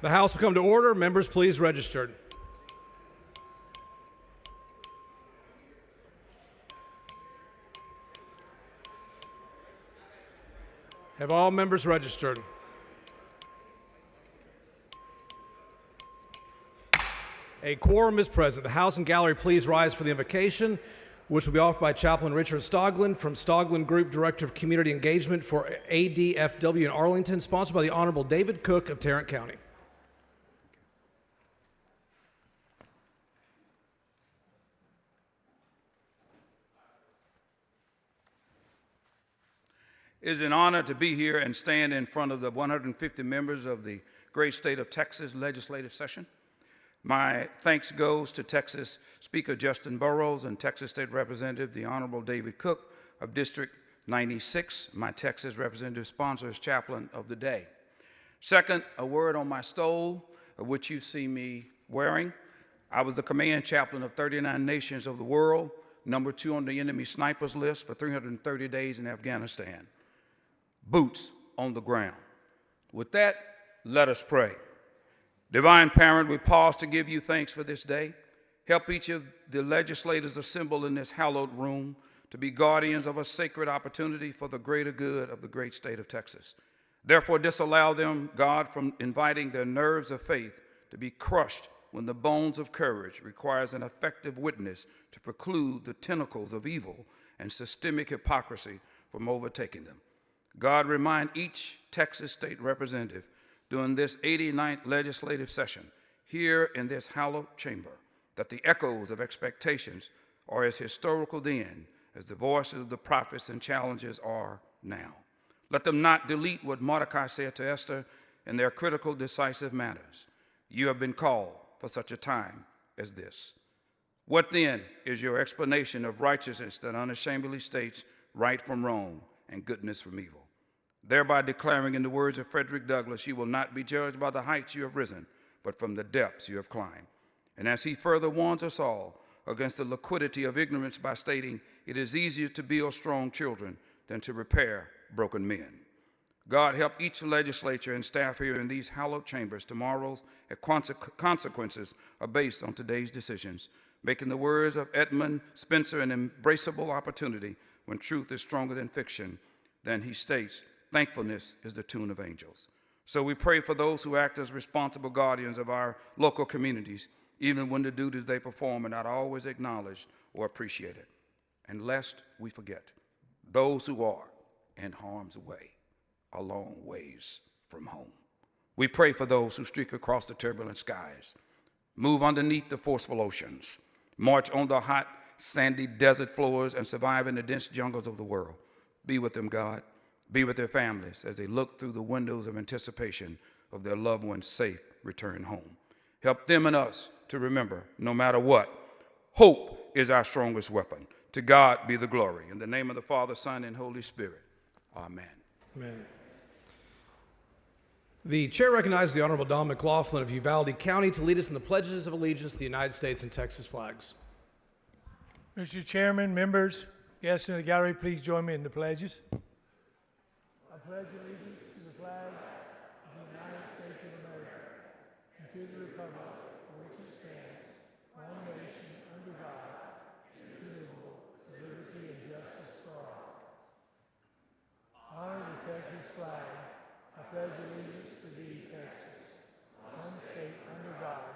The House will come to order. Members, please register. Have all members registered? A quorum is present. The House and gallery please rise for the invocation, which will be offered by Chaplain Richard Stoglin from Stoglin Group, Director of Community Engagement for ADFW in Arlington, sponsored by the Honorable David Cook of Tarrant County. It is an honor to be here and stand in front of the 150 members of the great state of Texas legislative session. My thanks goes to Texas Speaker Justin Burrows and Texas State Representative, the Honorable David Cook of District 96, my Texas representative sponsor as chaplain of the day. Second, a word on my stole, of which you see me wearing. I was the command chaplain of 39 nations of the world, number 2 on the enemy snipers list for 330 days in Afghanistan. Boots on the ground. With that, let us pray. Divine Parent, we pause to give you thanks for this day. Help each of the legislators assembled in this hallowed room to be guardians of a sacred opportunity for the greater good of the great state of Texas. Therefore, disallow them, God, from inviting their nerves of faith to be crushed when the bones of courage requires an effective witness to preclude the tentacles of evil and systemic hypocrisy from overtaking them. God, remind each Texas state representative during this 89th legislative session here in this hallowed chamber that the echoes of expectations are as historical then as the voices of the prophets and challenges are now. Let them not delete what Mordecai said to Esther in their critical, decisive matters. You have been called for such a time as this. What then is your explanation of righteousness that unashamedly states right from wrong and goodness from evil, thereby declaring in the words of Frederick Douglass, you will not be judged by the heights you have risen, but from the depths you have climbed. And as he further warns us all against the liquidity of ignorance by stating, it is easier to build strong children than to repair broken men. God, help each legislature and staff here in these hallowed chambers. Tomorrow's consequences are based on today's decisions, making the words of Edmund Spencer an embraceable opportunity when truth is stronger than fiction. Then he states, thankfulness is the tune of angels. So we pray for those who act as responsible guardians of our local communities, even when the duties they perform are not always acknowledged or appreciated. And lest we forget, those who are in harm's way are long ways from home. We pray for those who streak across the turbulent skies, move underneath the forceful oceans, march on the hot, sandy desert floors, and survive in the dense jungles of the world. Be with them, God. Be with their families as they look through the windows of anticipation of their loved one's safe return home. Help them and us to remember, no matter what, hope is our strongest weapon. To God be the glory. In the name of the Father, Son, and Holy Spirit. Amen. Amen. The chair recognizes the Honorable Don McLaughlin of Uvalde County to lead us in the pledges of allegiance to the United States and Texas flags. Mr. Chairman, members, guests in the gallery, please join me in the pledges. I pledge allegiance to the flag of the United States of America and to the republic for which it stands, one nation under God, indivisible, with liberty and justice for all. Honor the Texas flag. I pledge allegiance to thee, Texas, one state under God,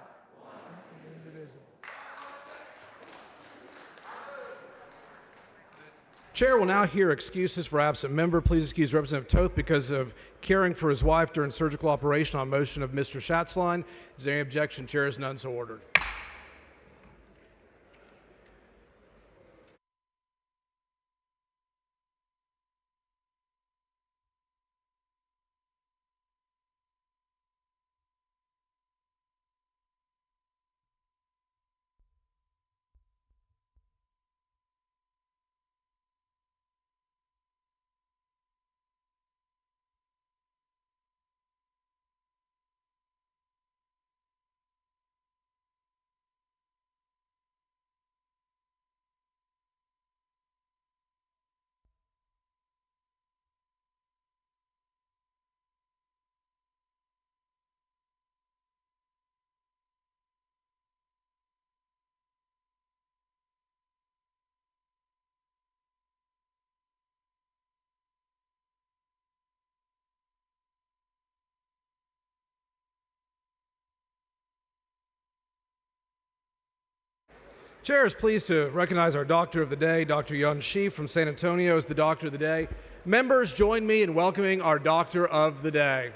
and indivisible. Chair will now hear excuses for absent member. Please excuse Representative Toth because of caring for his wife during surgical operation on motion of Mr. Schatzline. Is there any objection? Chair is none, so ordered. Chair is pleased to recognize our Doctor of the Day, Dr. Yun Shi from San Antonio, as the Doctor of the Day. Members, join me in welcoming our Doctor of the Day.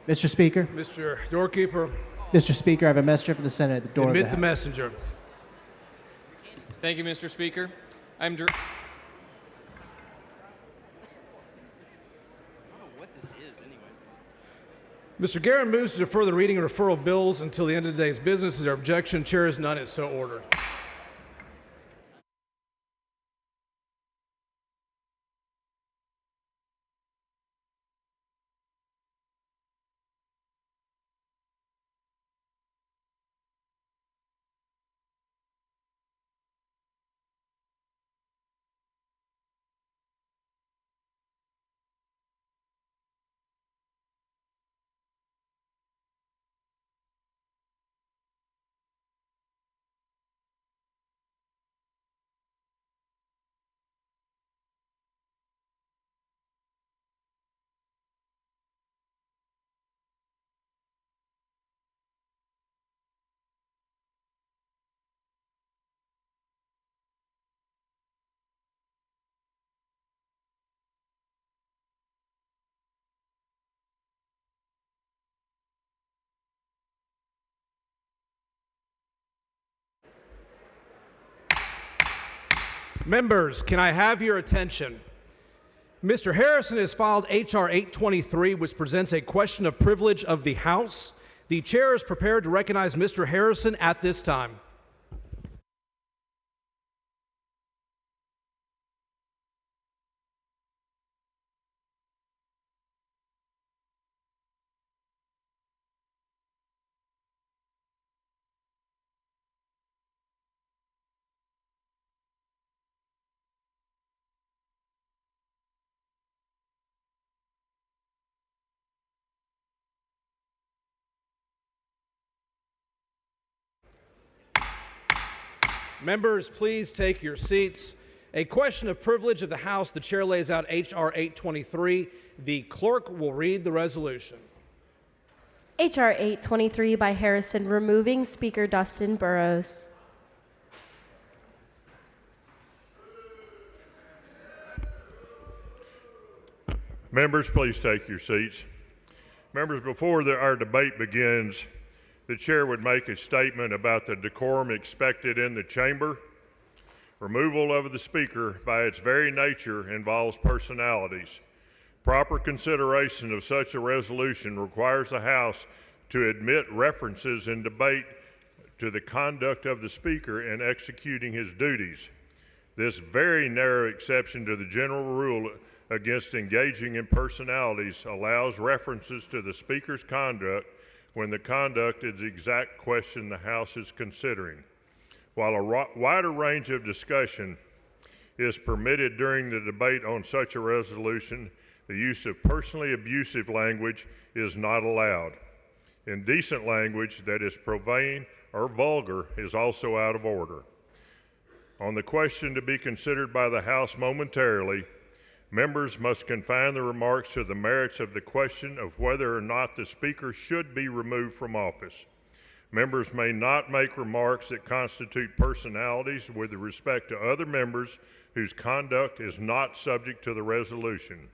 Mr. Speaker, Mr. Doorkeeper, Mr. Speaker, I have a messenger from the Senate at the door of the admit House. the messenger. Thank you, Mr. Speaker. Mr. Guerin moves to defer the reading and referral of bills until the end of today's business. Is there objection? Chair is none. It's so ordered. Members, can I have your attention? Mr. Harrison has filed H.R. 823, which presents a question of privilege of the House. The chair is prepared to recognize Mr. Harrison at this time. Members, please take your seats. A question of privilege of the House. The chair lays out H.R. 823. The clerk will read the resolution. H.R. 823 by Harrison, removing Speaker Dustin Burrows. Members, please take your seats. Members, before our debate begins, the chair would make a statement about the decorum expected in the chamber. Removal of the speaker by its very nature involves personalities. Proper consideration of such a resolution requires the House to admit references in debate to the conduct of the speaker in executing his duties. This very narrow exception to the general rule against engaging in personalities allows references to the speaker's conduct when the conduct is the exact question the House is considering. While a wider range of discussion is permitted during the debate on such a resolution, the use of personally abusive language is not allowed. Indecent language that is profane or vulgar is also out of order. On the question to be considered by the House momentarily, members must confine the remarks to the merits of the question of whether or not the speaker should be removed from office. Members may not make remarks that constitute personalities with respect to other members whose conduct is not subject to the resolution.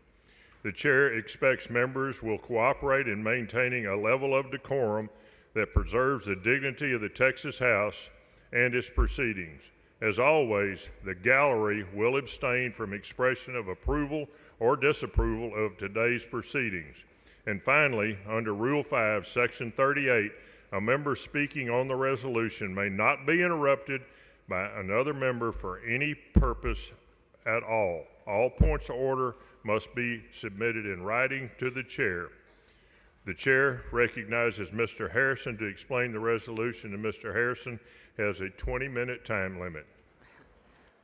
The chair expects members will cooperate in maintaining a level of decorum that preserves the dignity of the Texas House and its proceedings. As always, the gallery will abstain from expression of approval or disapproval of today's proceedings. And finally, under Rule 5, Section 38, a member speaking on the resolution may not be interrupted by another member for any purpose at all. All points of order must be submitted in writing to the chair. The chair recognizes Mr. Harrison to explain the resolution, and Mr. Harrison has a 20-minute time limit.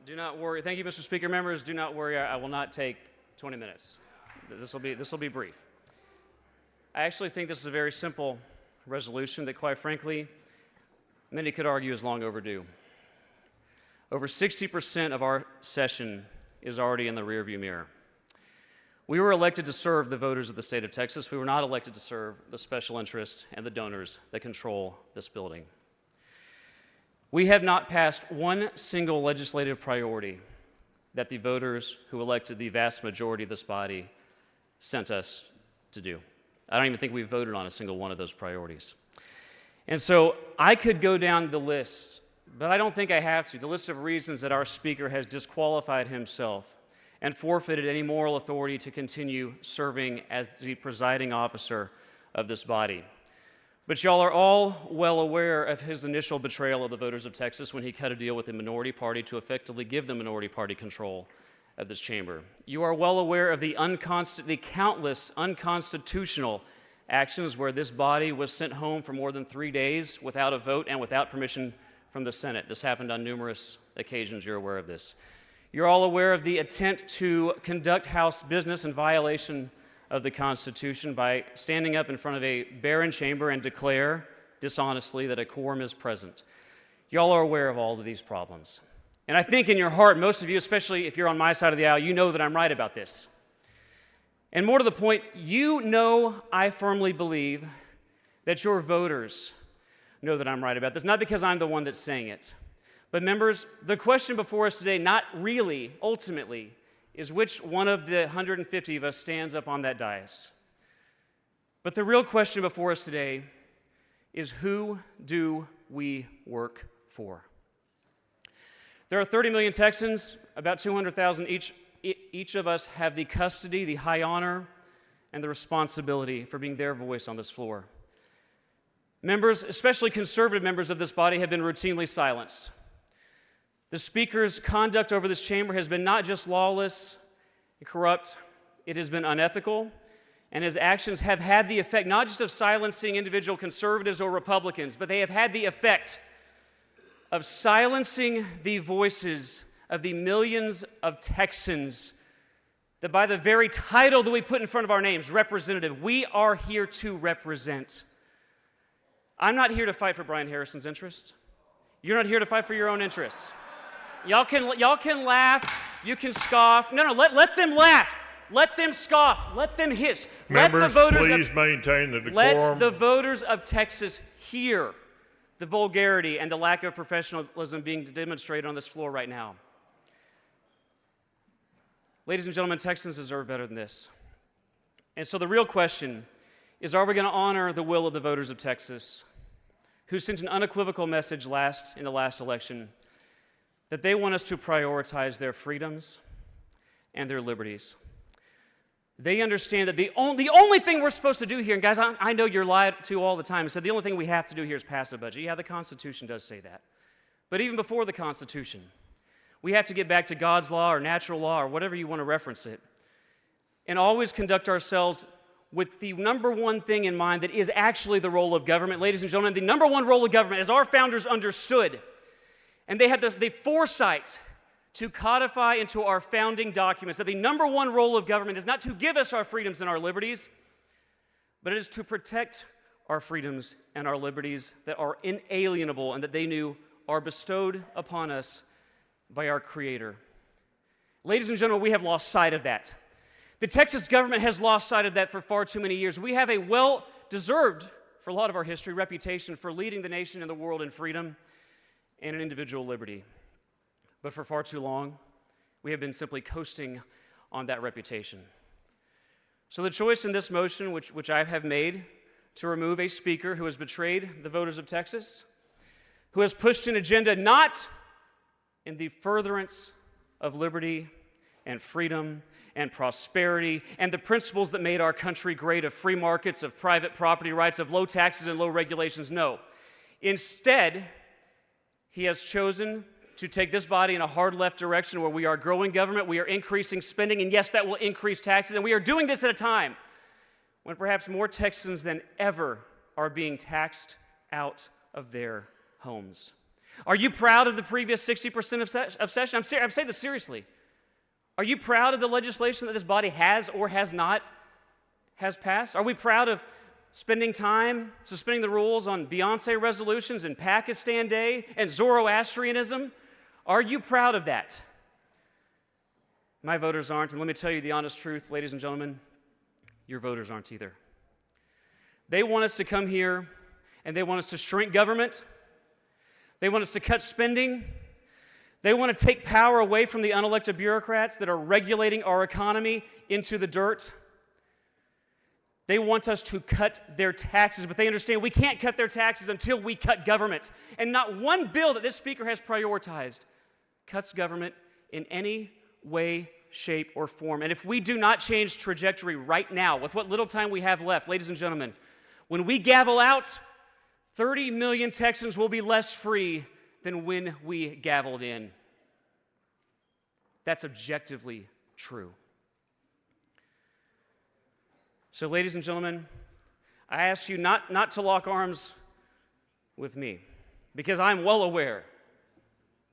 Do not worry. Thank you, Mr. Speaker. Members, do not worry. I will not take 20 minutes. This will be brief. I actually think this is a very simple resolution that, quite frankly, many could argue is long overdue. Over 60% of our session is already in the rearview mirror. We were elected to serve the voters of the state of Texas. We were not elected to serve the special interests and the donors that control this building. We have not passed one single legislative priority that the voters who elected the vast majority of this body sent us to do. I don't even think we've voted on a single one of those priorities. And so I could go down the list, but I don't think I have to, the list of reasons that our speaker has disqualified himself and forfeited any moral authority to continue serving as the presiding officer of this body. But y'all are all well aware of his initial betrayal of the voters of Texas when he cut a deal with the minority party to effectively give the minority party control of this chamber. You are well aware of the countless unconstitutional actions where this body was sent home for more than 3 days without a vote and without permission from the Senate. This happened on numerous occasions. You're aware of this. You're all aware of the attempt to conduct House business in violation of the Constitution by standing up in front of a barren chamber and declare dishonestly that a quorum is present. Y'all are aware of all of these problems. And I think in your heart, most of you, especially if you're on my side of the aisle, you know that I'm right about this. And more to the point, you know I firmly believe that your voters know that I'm right about this, not because I'm the one that's saying it. But members, the question before us today, not really, ultimately, is which one of the 150 of us stands up on that dais. But the real question before us today is, who do we work for? There are 30 million Texans, about 200,000 each of us have the custody, the high honor, and the responsibility for being their voice on this floor. Members, especially conservative members of this body, have been routinely silenced. The Speaker's conduct over this chamber has been not just lawless and corrupt, it has been unethical, and his actions have had the effect not just of silencing individual conservatives or Republicans, but they have had the effect of silencing the voices of the millions of Texans that, by the very title that we put in front of our names, representative, we are here to represent. I'm not here to fight for Brian Harrison's interest. You're not here to fight for your own interests. Y'all can laugh, you can scoff. No, let them laugh. Let them scoff. Let them hiss. Members, please maintain the decorum. Let the voters of Texas hear the vulgarity and the lack of professionalism being demonstrated on this floor right now. Ladies and gentlemen, Texans deserve better than this. And so the real question is, are we going to honor the will of the voters of Texas, who sent an unequivocal message in the last election that they want us to prioritize their freedoms and their liberties? They understand that the only thing we're supposed to do here, and guys, I know you're lied to all the time, and so the only thing we have to do here is pass a budget. Yeah, the Constitution does say that. But even before the Constitution, we have to get back to God's law or natural law or whatever you want to reference it, and always conduct ourselves with the number one thing in mind that is actually the role of government. Ladies and gentlemen, the number one role of government, as our founders understood, and they had the foresight to codify into our founding documents, that the number one role of government is not to give us our freedoms and our liberties, but it is to protect our freedoms and our liberties that are inalienable and that they knew are bestowed upon us by our Creator. Ladies and gentlemen, we have lost sight of that. The Texas government has lost sight of that for far too many years. We have a well-deserved, for a lot of our history, reputation for leading the nation and the world in freedom and in individual liberty. But for far too long, we have been simply coasting on that reputation. So the choice in this motion, which I have made, to remove a speaker who has betrayed the voters of Texas, who has pushed an agenda not in the furtherance of liberty and freedom and prosperity and the principles that made our country great, of free markets, of private property rights, of low taxes and low regulations. No. Instead, he has chosen to take this body in a hard left direction where we are growing government, we are increasing spending, and yes, that will increase taxes, and we are doing this at a time when perhaps more Texans than ever are being taxed out of their homes. Are you proud of the previous 60% of session? I'm saying this seriously. Are you proud of the legislation that this body has or has not passed? Are we proud of spending time suspending the rules on Beyonce resolutions and Pakistan Day and Zoroastrianism? Are you proud of that? My voters aren't, and let me tell you the honest truth, ladies and gentlemen, your voters aren't either. They want us to come here and they want us to shrink government. They want us to cut spending. They want to take power away from the unelected bureaucrats that are regulating our economy into the dirt. They want us to cut their taxes, but they understand we can't cut their taxes until we cut government. And not one bill that this speaker has prioritized cuts government in any way, shape, or form. And if we do not change trajectory right now, with what little time we have left, ladies and gentlemen, when we gavel out, 30 million Texans will be less free than when we gavelled in. That's objectively true. So, ladies and gentlemen, I ask you not to lock arms with me, because I'm well aware,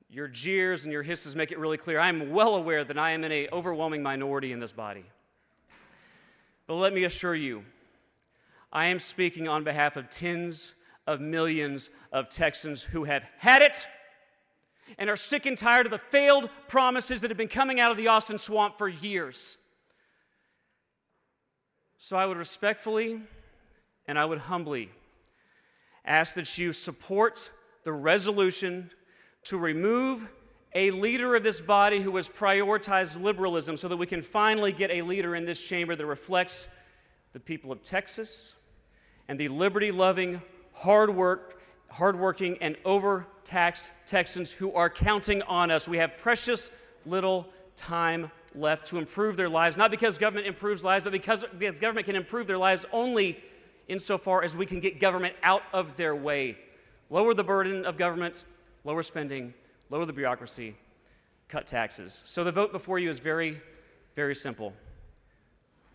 your jeers and your hisses make it really clear, I'm well aware that I am in an overwhelming minority in this body. But let me assure you, I am speaking on behalf of tens of millions of Texans who have had it and are sick and tired of the failed promises that have been coming out of the Austin swamp for years. So I would respectfully and I would humbly ask that you support the resolution to remove a leader of this body who has prioritized liberalism, so that we can finally get a leader in this chamber that reflects the people of Texas and the liberty-loving, hardworking, and overtaxed Texans who are counting on us. We have precious little time left to improve their lives, not because government improves lives, but because government can improve their lives only insofar as we can get government out of their way. Lower the burden of government, lower spending, lower the bureaucracy, cut taxes. So the vote before you is very, very simple.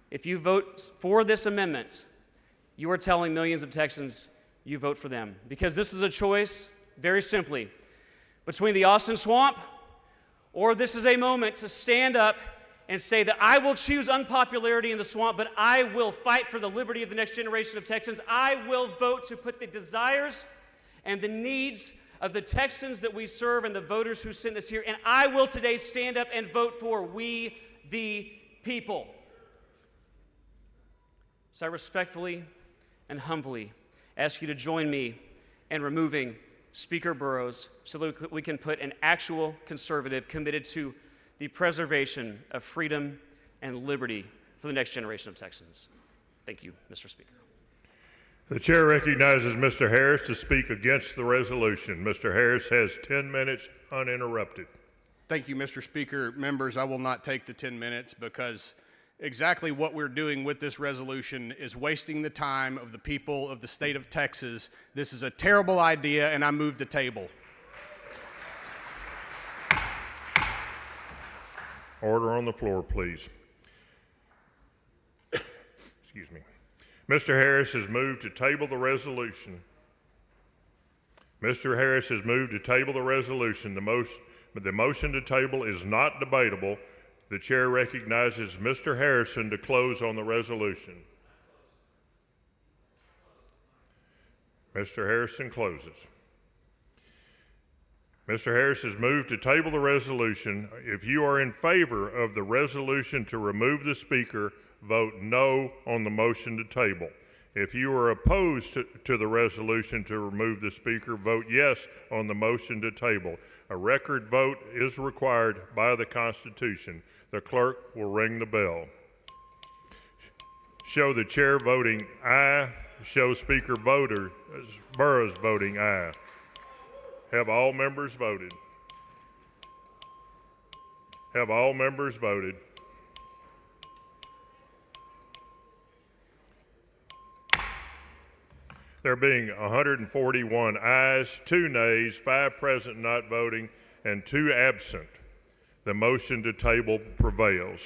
If you vote for this amendment, you are telling millions of Texans you vote for them. Because this is a choice, very simply, between the Austin swamp, or this is a moment to stand up and say that I will choose unpopularity in the swamp, but I will fight for the liberty of the next generation of Texans. I will vote to put the desires and the needs of the Texans that we serve and the voters who sent us here, and I will today stand up and vote for we the people. So I respectfully and humbly ask you to join me in removing Speaker Burrows so that we can put an actual conservative committed to the preservation of freedom and liberty for the next generation of Texans. Thank you, Mr. Speaker. The chair recognizes Mr. Harris to speak against the resolution. Mr. Harris has 10 minutes uninterrupted. Thank you, Mr. Speaker. Members, I will not take the 10 minutes because exactly what we're doing with this resolution is wasting the time of the people of the state of Texas. This is a terrible idea, and I move the table. Order on the floor, please. Excuse me. Mr. Harris has moved to table the resolution. Mr. Harris has moved to table the resolution. The motion to table is not debatable. The chair recognizes Mr. Harrison to close on the resolution. Mr. Harrison closes. Mr. Harris has moved to table the resolution. If you are in favor of the resolution to remove the speaker, vote no on the motion to table. If you are opposed to the resolution to remove the speaker, vote yes on the motion to table. A record vote is required by the Constitution. The clerk will ring the bell. Show the chair voting aye show Speaker Burrows voting aye. Have all members voted? Have all members voted? There being 141 ayes, 2 nays, 5 present not voting, and 2 absent, the motion to table prevails.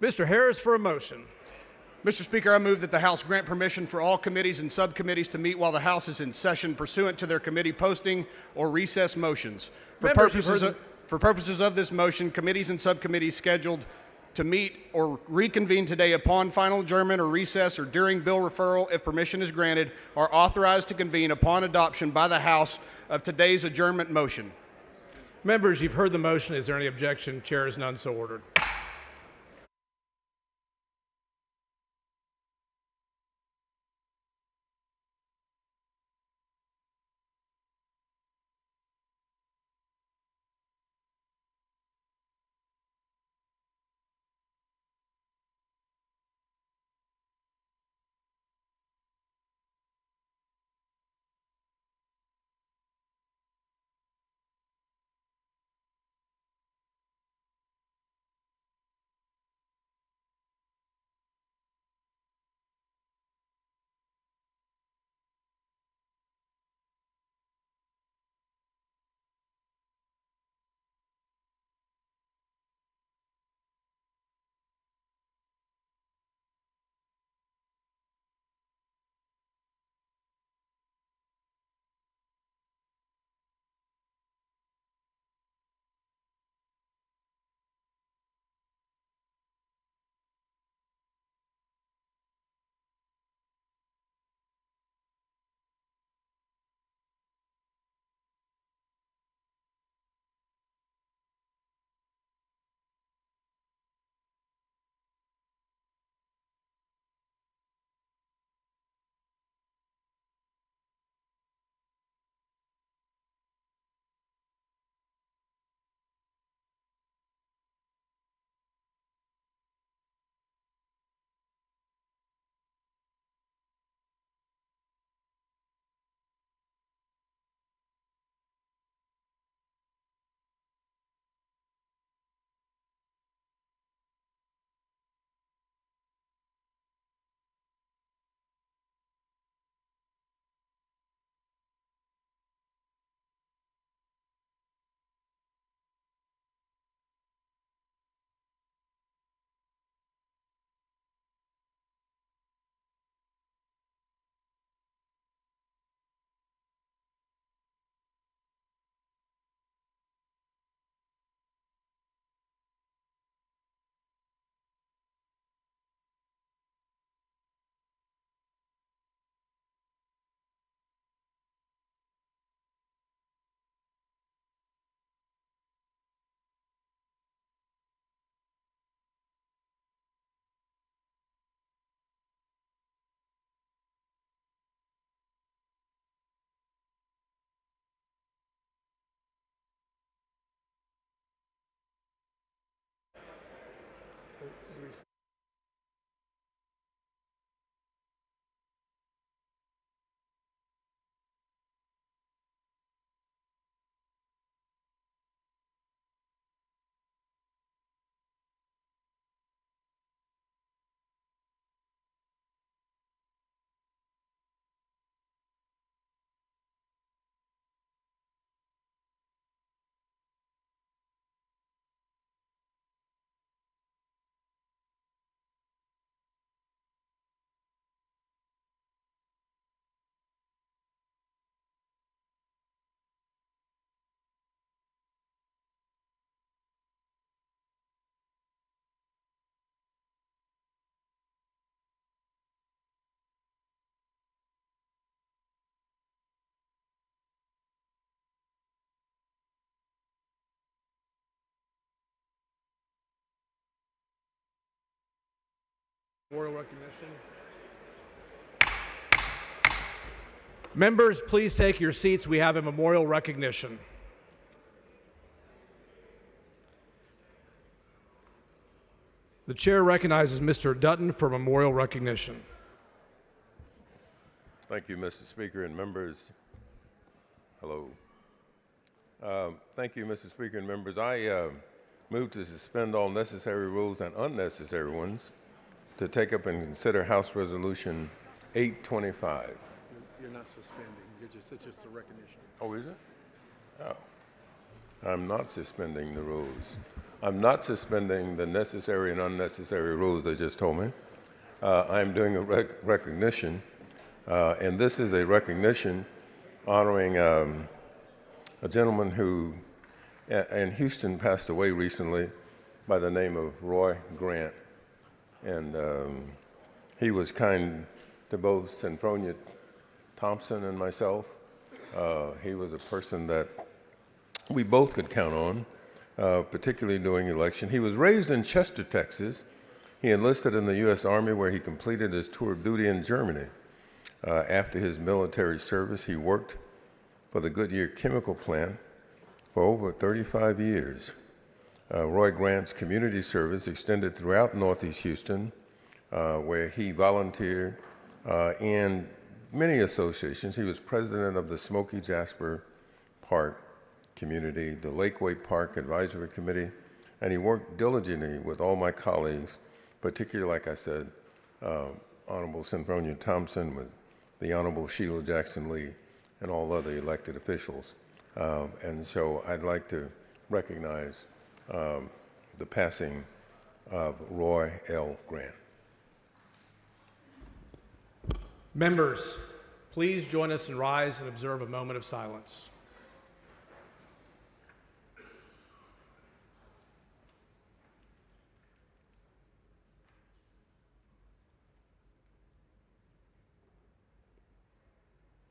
Mr. Harris for a motion. Mr. Speaker, I move that the House grant permission for all committees and subcommittees to meet while the House is in session pursuant to their committee posting or recess motions. For purposes of this motion, committees and subcommittees scheduled to meet or reconvene today upon final adjournment or recess or during bill referral, if permission is granted, are authorized to convene upon adoption by the House of today's adjournment motion. Members, you've heard the motion. Is there any objection? Chair is none so ordered. Memorial recognition. Members, please take your seats. We have a memorial recognition. The chair recognizes Mr. Dutton for memorial recognition. Thank you, Mr. Speaker and members. Hello. Thank you, Mr. Speaker and members. I move to suspend all necessary rules and unnecessary ones to take up and consider House Resolution 825. You're not suspending. It's just a recognition. Oh, is it? Oh. I'm not suspending the rules. I'm not suspending the necessary and unnecessary rules they just told me. I'm doing a recognition, and this is a recognition honoring a gentleman who in Houston passed away recently by the name of Roy Grant. And he was kind to both Senfronia Thompson and myself. He was a person that we both could count on, particularly during election. He was raised in Chester, Texas. He enlisted in the U.S. Army, where he completed his tour of duty in Germany. After his military service, he worked for the Goodyear Chemical Plant for over 35 years. Roy Grant's community service extended throughout Northeast Houston, where he volunteered in many associations. He was president of the Smoky Jasper Park community, the Lakeway Park Advisory Committee, and he worked diligently with all my colleagues, particularly, like I said, Honorable Senfronia Thompson, with the Honorable Sheila Jackson Lee, and all other elected officials. And so I'd like to recognize the passing of Roy L. Grant. Members, please join us and rise and observe a moment of silence.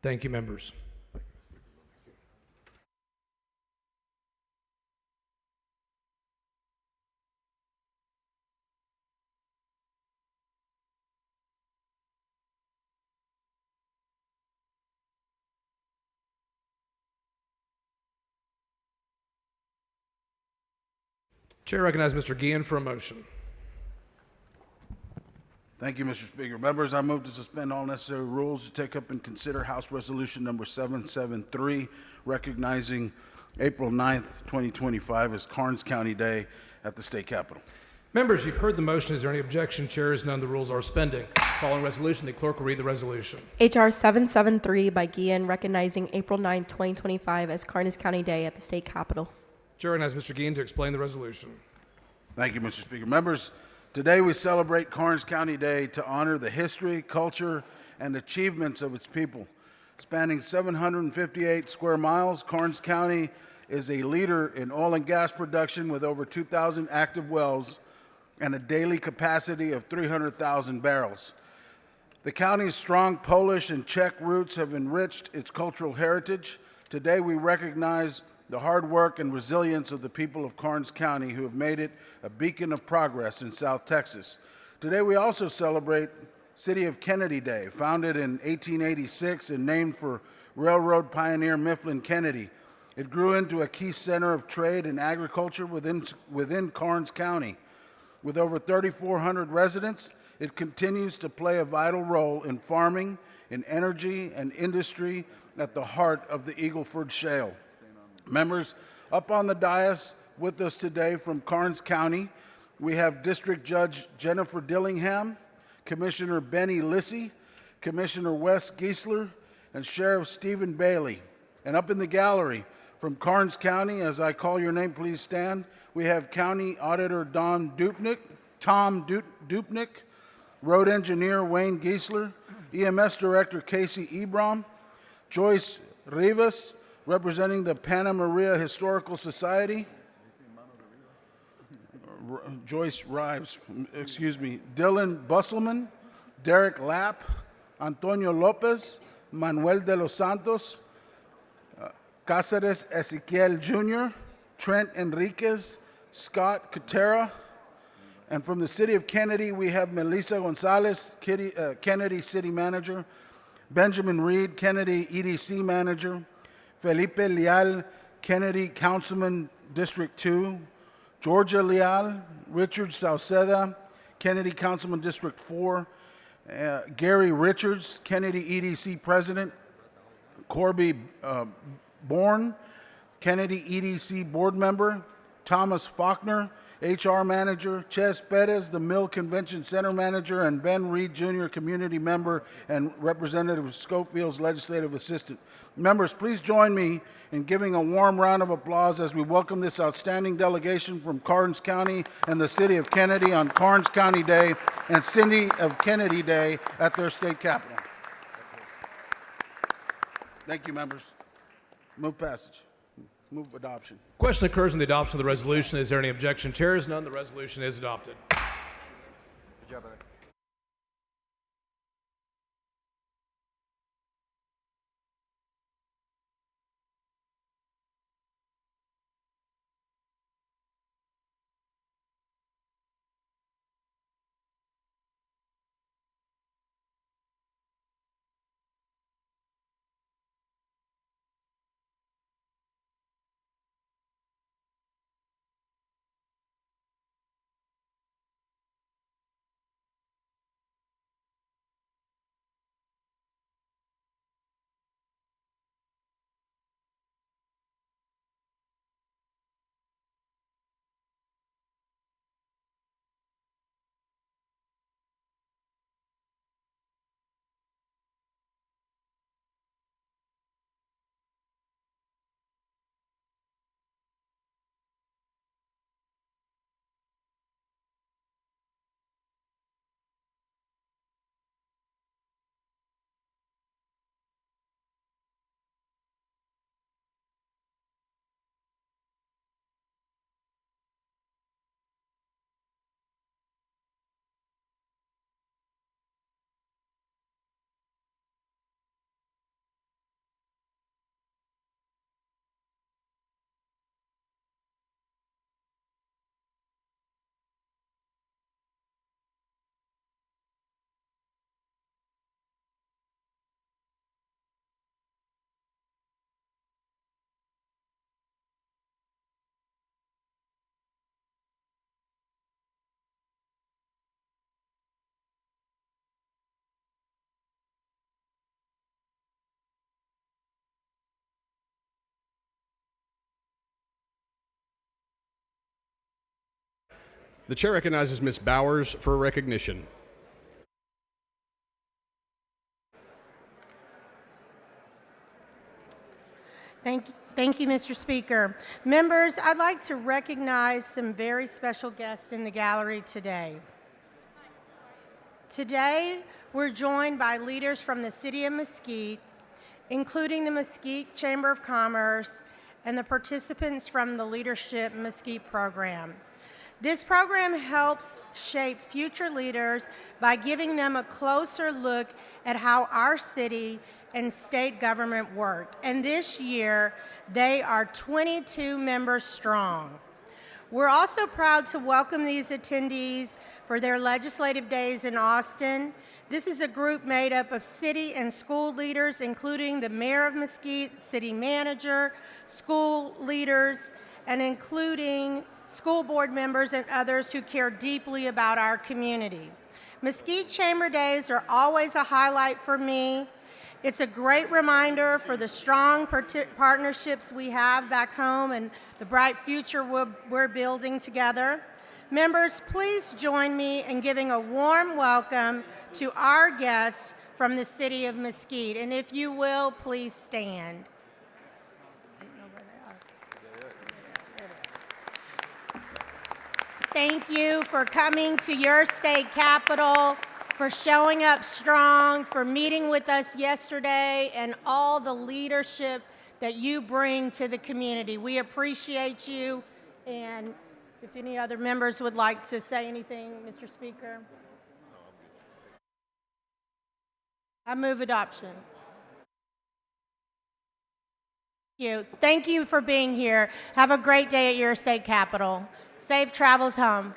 Thank you, members. Chair recognizes Mr. Guillen for a motion. Thank you, Mr. Speaker. Members, I move to suspend all necessary rules to take up and consider House Resolution number 773, recognizing April 9th, 2025 as Karnes County Day at the state capitol. Members, you've heard the motion. Is there any objection? Chair is none. The rules are suspended. Following resolution, the clerk will read the resolution. H.R. 773 by Guillen, recognizing April 9, 2025 as Karnes County Day at the state capitol. Chair recognizes Mr. Guillen to explain the resolution. Thank you, Mr. Speaker. Members, today we celebrate Karnes County Day to honor the history, culture, and achievements of its people. Spanning 758 square miles, Karnes County is a leader in oil and gas production with over 2,000 active wells and a daily capacity of 300,000 barrels. The county's strong Polish and Czech roots have enriched its cultural heritage. Today we recognize the hard work and resilience of the people of Karnes County, who have made it a beacon of progress in South Texas. Today we also celebrate City of Kennedy Day, founded in 1886 and named for railroad pioneer Mifflin Kennedy. It grew into a key center of trade and agriculture within Karnes County. With over 3,400 residents, it continues to play a vital role in farming, in energy, and industry at the heart of the Eagle Ford Shale. Members, up on the dais with us today from Karnes County, we have District Judge Jennifer Dillingham, Commissioner Benny Lissy, Commissioner Wes Giesler, and Sheriff Stephen Bailey. And up in the gallery from Karnes County, as I call your name, please stand, we have County Auditor Tom Dupnick, Road Engineer Wayne Giesler, EMS Director Casey Ebrom, Joyce Rivas, representing the Panna Maria Historical Society, Joyce Rives, Dylan Busselman, Derek Lapp, Antonio Lopez, Manuel de los Santos, Cáceres Ezequiel Jr., Trent Enriquez, Scott Katera, And from the city of Kennedy, we have Melissa Gonzalez, Kennedy City Manager, Benjamin Reed, Kennedy EDC Manager, Felipe Leal, Kennedy Councilman District 2, Georgia Leal, Richard Sauceda, Kennedy Councilman District 4, Gary Richards, Kennedy EDC President, Corby Bourne, Kennedy EDC Board Member, Thomas Faulkner, HR Manager, Ches Perez, the Mill Convention Center Manager, and Ben Reed Jr., Community Member and Representative of Schofield's Legislative Assistant. Members, please join me in giving a warm round of applause as we welcome this outstanding delegation from Karnes County and the City of Kennedy on Karnes County Day and City of Kennedy Day at their state capitol. Thank you, members. Move passage. Move adoption. Question occurs on the adoption of the resolution. Is there any objection? Chair is none. The resolution is adopted. Good job, Eric. The chair recognizes Ms. Bowers for recognition. Thank you, Mr. Speaker. Members, I'd like to recognize some very special guests in the gallery today. Today, we're joined by leaders from the City of Mesquite, including the Mesquite Chamber of Commerce and the participants from the Leadership Mesquite program. This program helps shape future leaders by giving them a closer look at how our city and state government work. And this year, they are 22 members strong. We're also proud to welcome these attendees for their legislative days in Austin. This is a group made up of city and school leaders, including the mayor of Mesquite, city manager, school leaders, and including school board members and others who care deeply about our community. Mesquite Chamber Days are always a highlight for me. It's a great reminder for the strong partnerships we have back home and the bright future we're building together. Members, please join me in giving a warm welcome to our guests from the City of Mesquite. And if you will, please stand. Thank you for coming to your state capitol, for showing up strong, for meeting with us yesterday, and all the leadership that you bring to the community. We appreciate you. And if any other members would like to say anything, Mr. Speaker. I move adoption. Thank you. Thank you for being here. Have a great day at your state capitol. Safe travels home.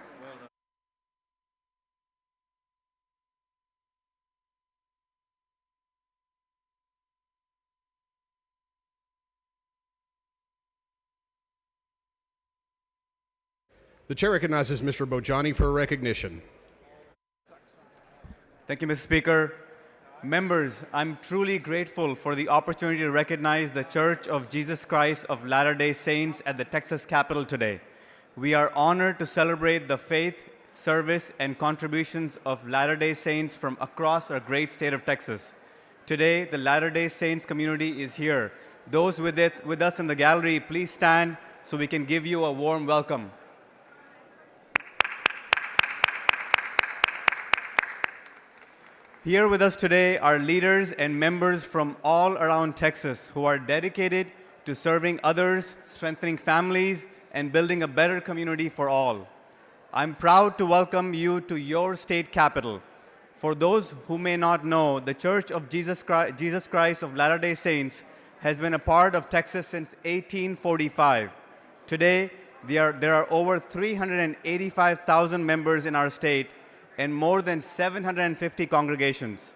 The chair recognizes Mr. Bojani for a recognition. Thank you, Mr. Speaker. Members, I'm truly grateful for the opportunity to recognize the Church of Jesus Christ of Latter-day Saints at the Texas Capitol today. We are honored to celebrate the faith, service, and contributions of Latter-day Saints from across our great state of Texas. Today, the Latter-day Saints community is here. Those with us in the gallery, please stand so we can give you a warm welcome. Here with us today are leaders and members from all around Texas who are dedicated to serving others, strengthening families, and building a better community for all. I'm proud to welcome you to your state capital. For those who may not know, the Church of Jesus Christ of Latter-day Saints has been a part of Texas since 1845. Today, there are over 385,000 members in our state and more than 750 congregations.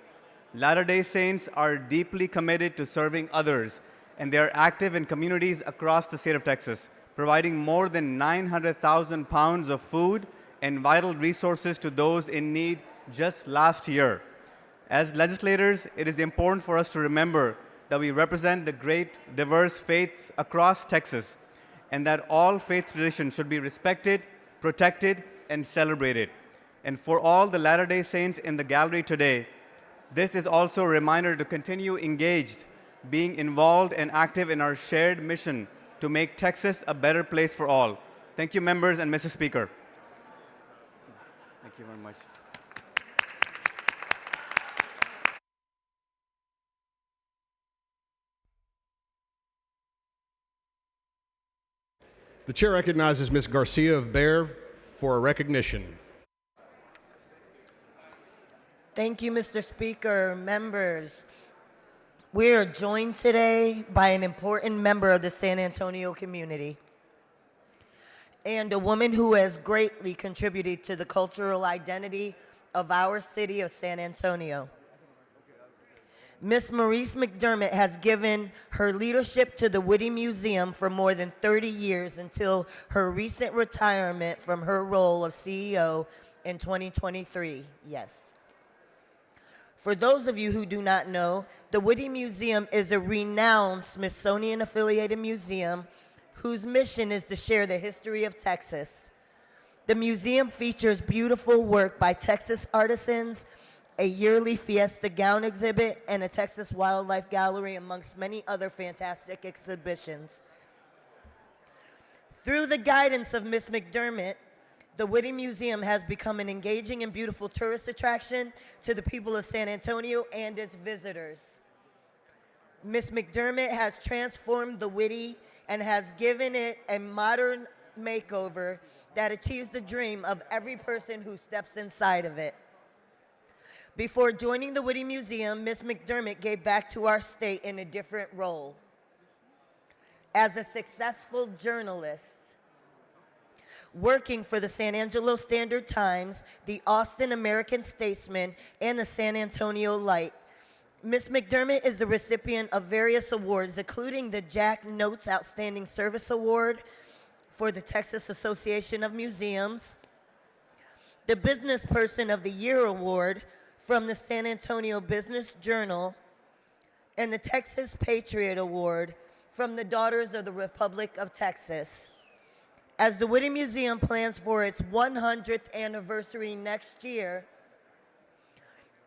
Latter-day Saints are deeply committed to serving others, and they are active in communities across the state of Texas, providing more than 900,000 pounds of food and vital resources to those in need just last year. As legislators, it is important for us to remember that we represent the great diverse faiths across Texas, and that all faith traditions should be respected, protected, and celebrated. And for all the Latter-day Saints in the gallery today, this is also a reminder to continue engaged, being involved and active in our shared mission to make Texas a better place for all. Thank you, members and Mr. Speaker. Thank you very much. The chair recognizes Ms. Garcia of Bear for a recognition. Thank you, Mr. Speaker, members. We are joined today by an important member of the San Antonio community and a woman who has greatly contributed to the cultural identity of our city of San Antonio. Miss Maurice McDermott has given her leadership to the Whitty Museum for more than 30 years until her recent retirement from her role of CEO in 2023. Yes. For those of you who do not know, the Whitty Museum is a renowned Smithsonian-affiliated museum whose mission is to share the history of Texas. The museum features beautiful work by Texas artisans, a yearly Fiesta gown exhibit, and a Texas wildlife gallery, amongst many other fantastic exhibitions. Through the guidance of Ms. McDermott, the Whitty Museum has become an engaging and beautiful tourist attraction to the people of San Antonio and its visitors. Ms. McDermott has transformed the Whitty and has given it a modern makeover that achieves the dream of every person who steps inside of it. Before joining the Whitty Museum, Ms. McDermott gave back to our state in a different role. As a successful journalist, working for the San Angelo Standard-Times, the Austin American-Statesman, and the San Antonio Light. Ms. McDermott is the recipient of various awards, including the Jack Notes Outstanding Service Award for the Texas Association of Museums, the Business Person of the Year Award from the San Antonio Business Journal, and the Texas Patriot Award from the Daughters of the Republic of Texas. As the Whitty Museum plans for its 100th anniversary next year,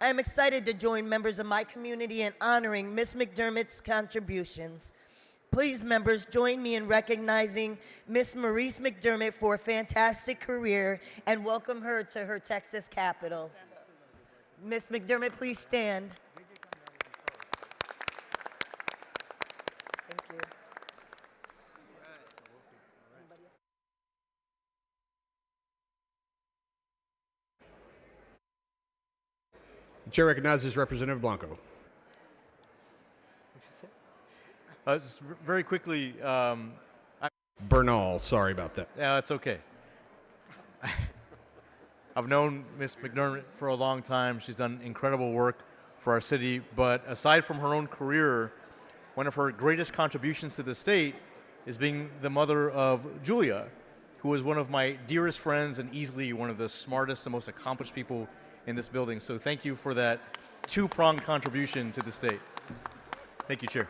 I am excited to join members of my community in honoring Ms. McDermott's contributions. Please, members, join me in recognizing Ms. Maurice McDermott for a fantastic career and welcome her to her Texas capital. Ms. McDermott, please stand. Thank you. The chair recognizes Representative Blanco. Just very quickly, Bernal, sorry about that. yeah, it's okay. I've known Ms. McDermott for a long time. She's done incredible work for our city, but aside from her own career, one of her greatest contributions to the state is being the mother of Julia, who is one of my dearest friends and easily one of the smartest and most accomplished people in this building. So thank you for that two-pronged contribution to the state. Thank you, Chair.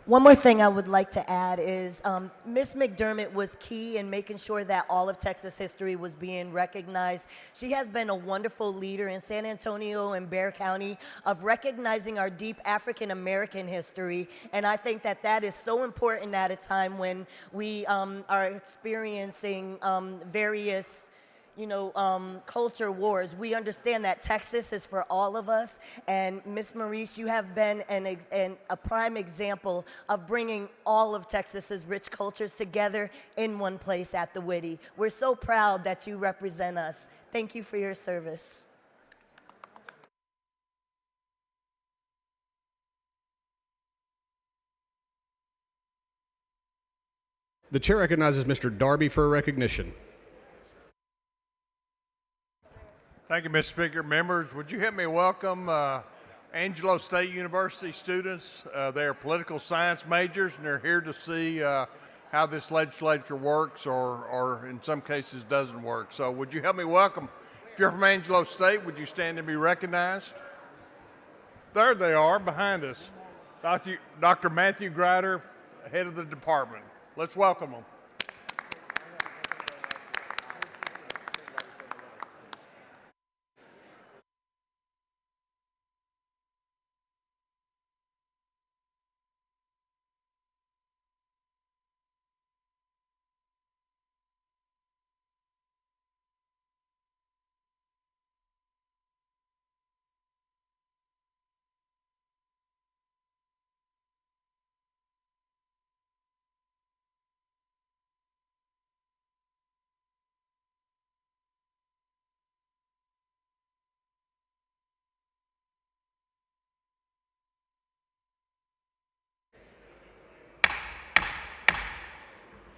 One more thing I would like to add is Ms. McDermott was key in making sure that all of Texas history was being recognized. She has been a wonderful leader in San Antonio and Bexar County of recognizing our deep African American history, and I think that that is so important at a time when we are experiencing various culture wars. We understand that Texas is for all of us, and Ms. Maurice, you have been a prime example of bringing all of Texas's rich cultures together in one place at the Whitty. We're so proud that you represent us. Thank you for your service. The chair recognizes Mr. Darby for a recognition. Thank you, Mr. Speaker. Members, would you help me welcome Angelo State University students? They are political science majors, and they're here to see how this legislature works or in some cases doesn't work. So would you help me welcome? If you're from Angelo State, would you stand and be recognized? There they are behind us. Dr. Matthew Grider, head of the department. Let's welcome them.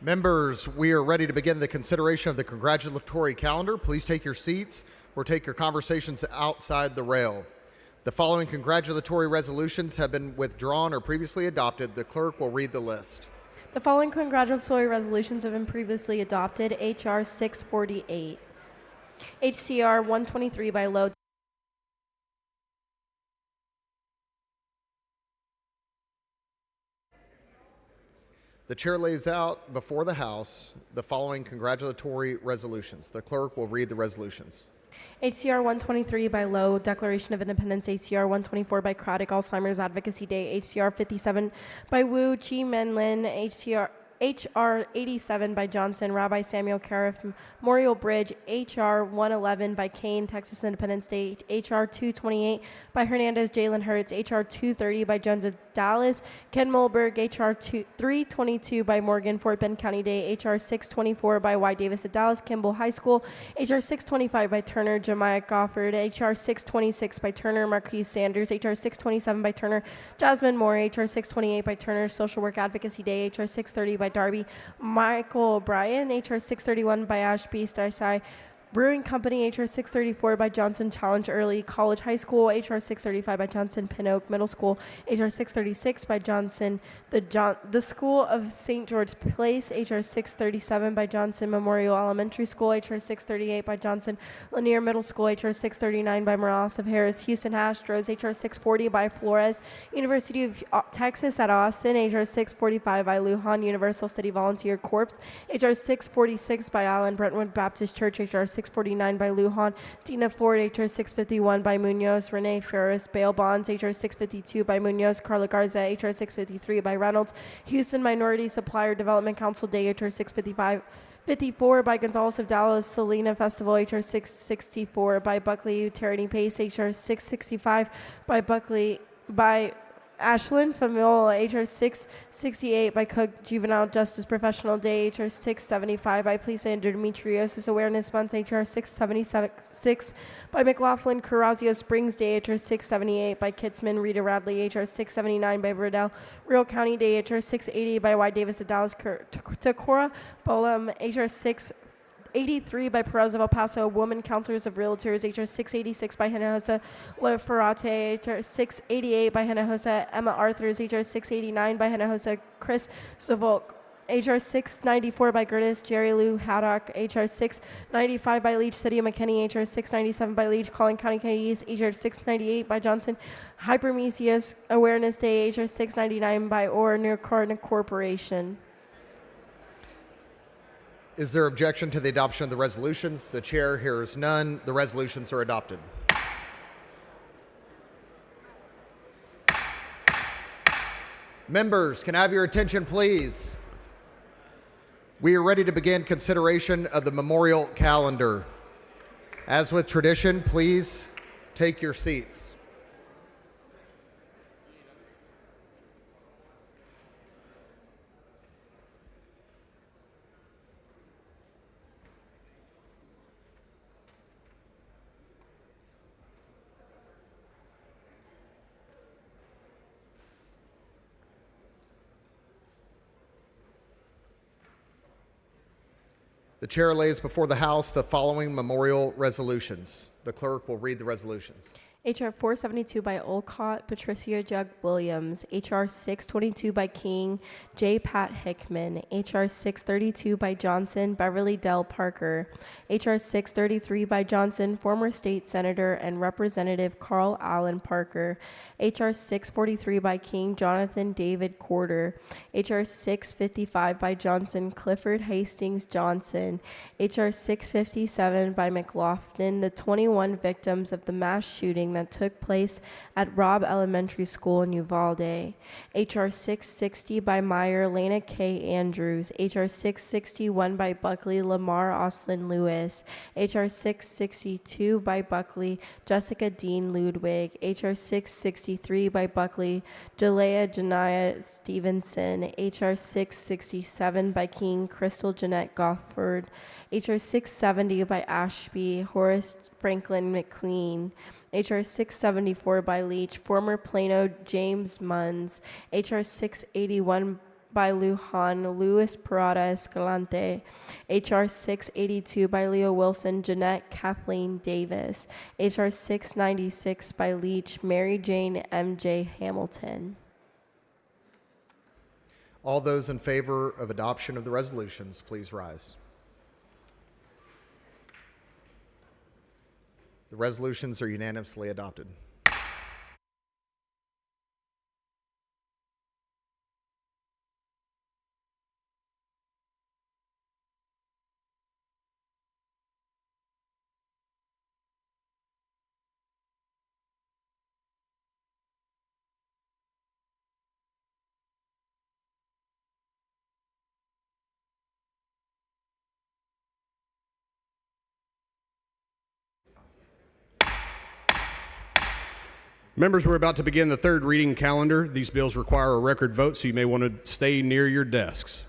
Members, we are ready to begin the consideration of the congratulatory calendar. Please take your seats or take your conversations outside the rail. The following congratulatory resolutions have been withdrawn or previously adopted. The clerk will read the list. The following congratulatory resolutions have been previously adopted. H.R. 648. H.C.R. 123 by Lowe. The chair lays out before the House the following congratulatory resolutions. The clerk will read the resolutions. HCR 123 by Lowe, Declaration of Independence. HCR 124 by Craddock, Alzheimer's Advocacy Day. HCR 57 by Wu, Chi Men Lin. HR 87 by Johnson, Rabbi Samuel Cariff, Memorial Bridge. HR 111 by Kane, Texas Independence Day. HR 228 by Hernandez, Jalen Hurts. HR 230 by Jones of Dallas, Ken Mulberg. HR 322 by Morgan, Fort Bend County Day. HR 624 by Y. Davis at Dallas, Kimball High School. HR 625 by Turner, Jemiah Gofford. HR 626 by Turner, Marquise Sanders. HR 627 by Turner, Jasmine Moore. HR 628 by Turner, Social Work Advocacy Day. HR 630 by Darby Michael O'Brien. HR 631 by Ashby Stisai Brewing Company. HR 634 by Johnson Challenge Early College High School. HR 635 by Johnson Pin Oak Middle School. HR 636 by Johnson the School of St. George Place. HR 637 by Johnson Memorial Elementary School. HR 638 by Johnson Lanier Middle School. HR 639 by Morales of Harris Houston Astros. HR 640 by Flores University of Texas at Austin. HR 645 by Lujan Universal City Volunteer Corps. HR 646 by Allen Brentwood Baptist Church. HR 649 by Lujan Dina Ford. HR 651 by Munoz Renee Ferris Bail Bonds. HR 652 by Munoz Carla Garza. HR 653 by Reynolds Houston Minority Supplier Development Council Day. HR 654 by Gonzales of Dallas Selena Festival. HR 664 by Buckley Tyranny Pace. HR 665 by Buckley by Ashland Familial. HR 668 by Cook Juvenile Justice Professional Day. HR 675 by Police Endometriosis Awareness Month. HR 676 by McLaughlin Curazio Springs Day. HR 678 by Kitzman Rita Radley. HR 679 by Verdell Real County Day. HR 680 by Y. Davis of Dallas Tacora Bolam. HR 83 by Perez of El Paso, Women Counselors of Realtors, HR 686 by Hinojosa Leferate, HR 688 by Hinojosa Emma Arthurs, HR 689 by Hinojosa Chris Savolk, HR 694 by Gertis Jerry Lou Haddock, HR 695 by Leach City of McKinney, HR 697 by Leach Collin County Canadies, HR 698 by Johnson Hypermesis Awareness Day, HR 699 by Orr New Carton Corporation. Is there objection to the adoption of the resolutions? The chair hears none. The resolutions are adopted. Members, can I have your attention, please? We are ready to begin consideration of the memorial calendar. As with tradition, please take your seats. The chair lays before the House the following memorial resolutions. The clerk will read the resolutions. HR 472 by Olcott Patricia Jug Williams, HR 622 by King J. Pat Hickman, HR 632 by Johnson Beverly Dell Parker, HR 633 by Johnson former state senator and Representative Carl Allen Parker, HR 643 by King Jonathan David Corder, HR 655 by Johnson Clifford Hastings Johnson, HR 657 by McLaughlin, the 21 victims of the mass shooting that took place at Robb Elementary School in Uvalde, HR 660 by Meyer Lena K. Andrews, HR 661 by Buckley Lamar Oslin Lewis, HR 662 by Buckley Jessica Dean Ludwig, HR 663 by Buckley Jalea Janaya Stevenson, HR 667 by King Crystal Jeanette Gofford, HR 670 by Ashby Horace Franklin McQueen, HR 674 by Leach, former Plano James Munns, HR 681 by Lujan Luis Parada Escalante, HR 682 by Leo Wilson Jeanette Kathleen Davis, HR 696 by Leach Mary Jane MJ Hamilton. All those in favor of adoption of the resolutions, please rise. The resolutions are unanimously adopted. Members, we're about to begin the third reading calendar. These bills require a record vote, so you may want to stay near your desks.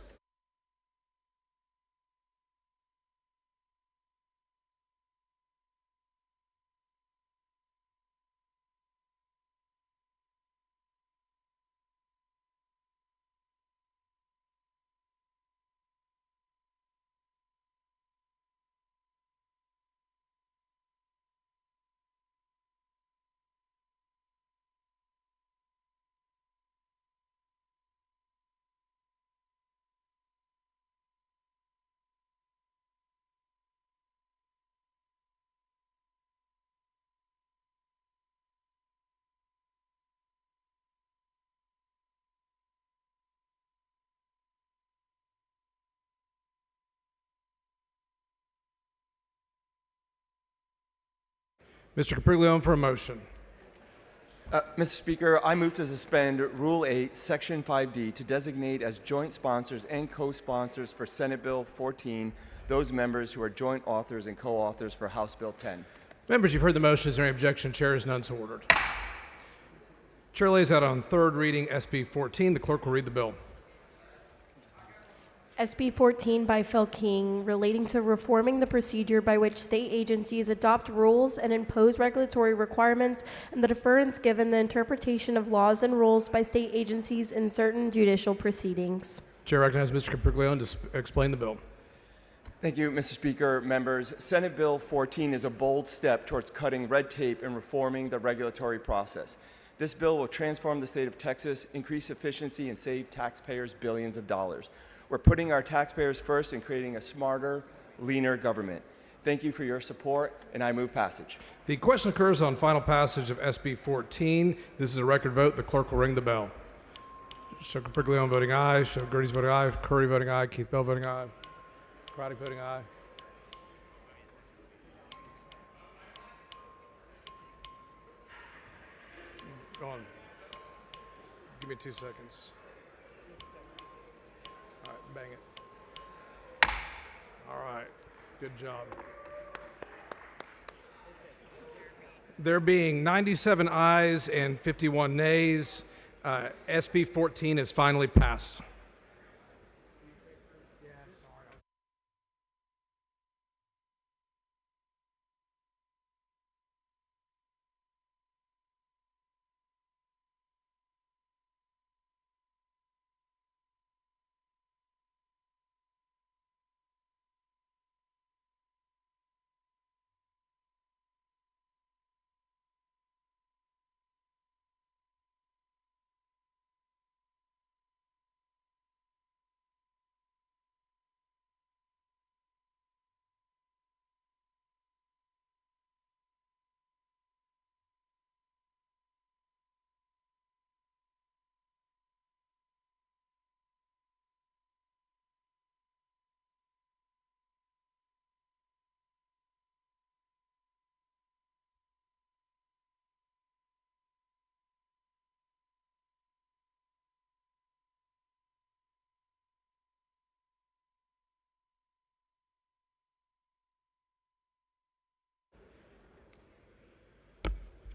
Mr. Capriglione for a motion. Mr. Speaker, I move to suspend Rule 8, Section 5D to designate as joint sponsors and co-sponsors for Senate Bill 14 those members who are joint authors and co-authors for House Bill 10. Members, you've heard the motion. Is there any objection? Chair is none, so ordered. Chair lays out on third reading SB 14. The clerk will read the bill. SB 14 by Phil King, relating to reforming the procedure by which state agencies adopt rules and impose regulatory requirements and the deference given the interpretation of laws and rules by state agencies in certain judicial proceedings. Chair recognizes Mr. Capriglione to explain the bill. Thank you, Mr. Speaker, members. Senate Bill 14 is a bold step towards cutting red tape and reforming the regulatory process. This bill will transform the state of Texas, increase efficiency, and save taxpayers billions of dollars. We're putting our taxpayers first and creating a smarter, leaner government. Thank you for your support, and I move passage. The question occurs on final passage of SB 14. This is a record vote. The clerk will ring the bell. Show Capriglione voting aye. Show Gertie's voting aye. Curry voting aye. Keith Bell voting aye. Craddock voting aye. Go on. Give me 2 seconds. All right, bang it. All right, good job. There being 97 ayes and 51 nays, SB 14 is finally passed.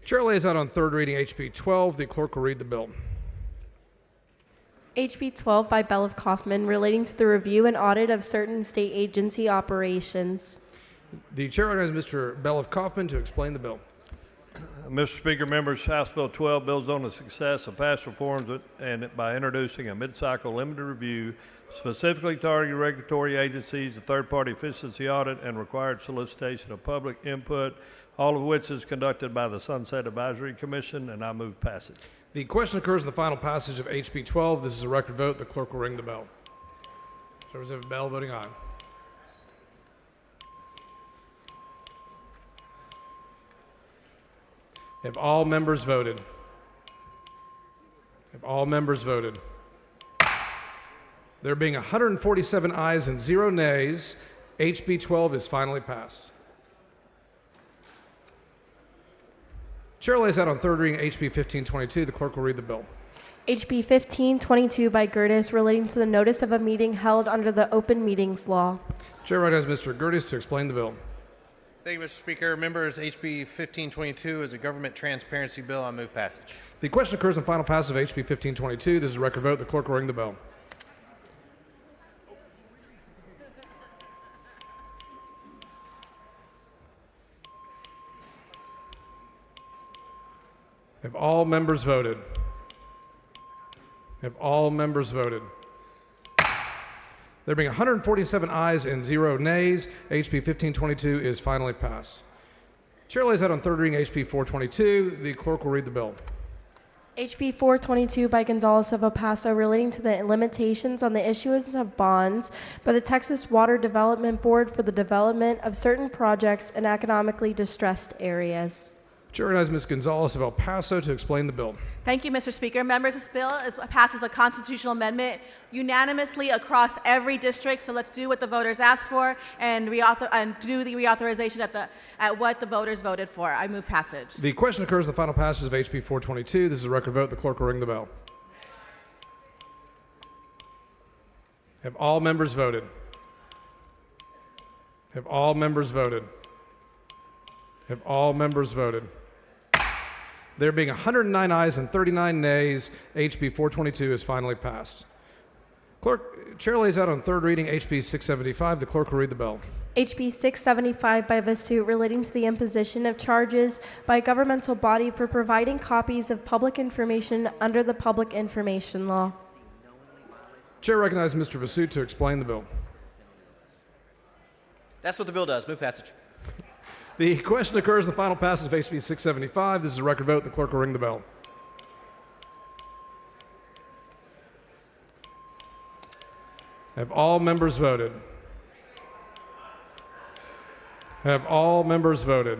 Chair lays out on third reading HB 12. The clerk will read the bill. HB 12 by Belov Kaufman relating to the review and audit of certain state agency operations. The chair recognizes Mr. Belov Kaufman to explain the bill. Mr. Speaker, members, House Bill 12 builds on the success of past reforms and by introducing a mid-cycle limited review specifically targeting regulatory agencies, a third-party efficiency audit, and required solicitation of public input, all of which is conducted by the Sunset Advisory Commission, and I move passage. The question occurs in the final passage of HB 12. This is a record vote. The clerk will ring the bell. Representative Bell voting aye. Have all members voted? Have all members voted? There being 147 ayes and 0 nays, HB 12 is finally passed. Chair lays out on third reading HB 1522. The clerk will read the bill. HB 1522 by Gertis relating to the notice of a meeting held under the Open Meetings Law. Chair recognizes Mr. Gertis to explain the bill. Thank you, Mr. Speaker. Members, HB 1522 is a government transparency bill. I move passage. The question occurs in final passage of HB 1522. This is a record vote. The clerk will ring the bell. Have all members voted? Have all members voted? There being 147 ayes and 0 nays, HB 1522 is finally passed. Chair lays out on third reading HB 422. The clerk will read the bill. HB 422 by Gonzalez of El Paso relating to the limitations on the issuance of bonds by the Texas Water Development Board for the development of certain projects in economically distressed areas. Chair recognizes Ms. Gonzalez of El Paso to explain the bill. Thank you, Mr. Speaker. Members, this bill passes a constitutional amendment unanimously across every district. So let's do what the voters asked for and do the reauthorization at what the voters voted for. I move passage. The question occurs in the final passage of HB 422. This is a record vote. The clerk will ring the bell. Have all members voted? Have all members voted? Have all members voted? There being 109 ayes and 39 nays, HB 422 is finally passed. Chair lays out on third reading HB 675. The clerk will read the bell. HB 675 by Vasut relating to the imposition of charges by a governmental body for providing copies of public information under the Public Information Law. Chair recognizes Mr. Vasut to explain the bill. That's what the bill does. Move passage. The question occurs in the final passage of HB 675. This is a record vote. The clerk will ring the bell. Have all members voted? Have all members voted?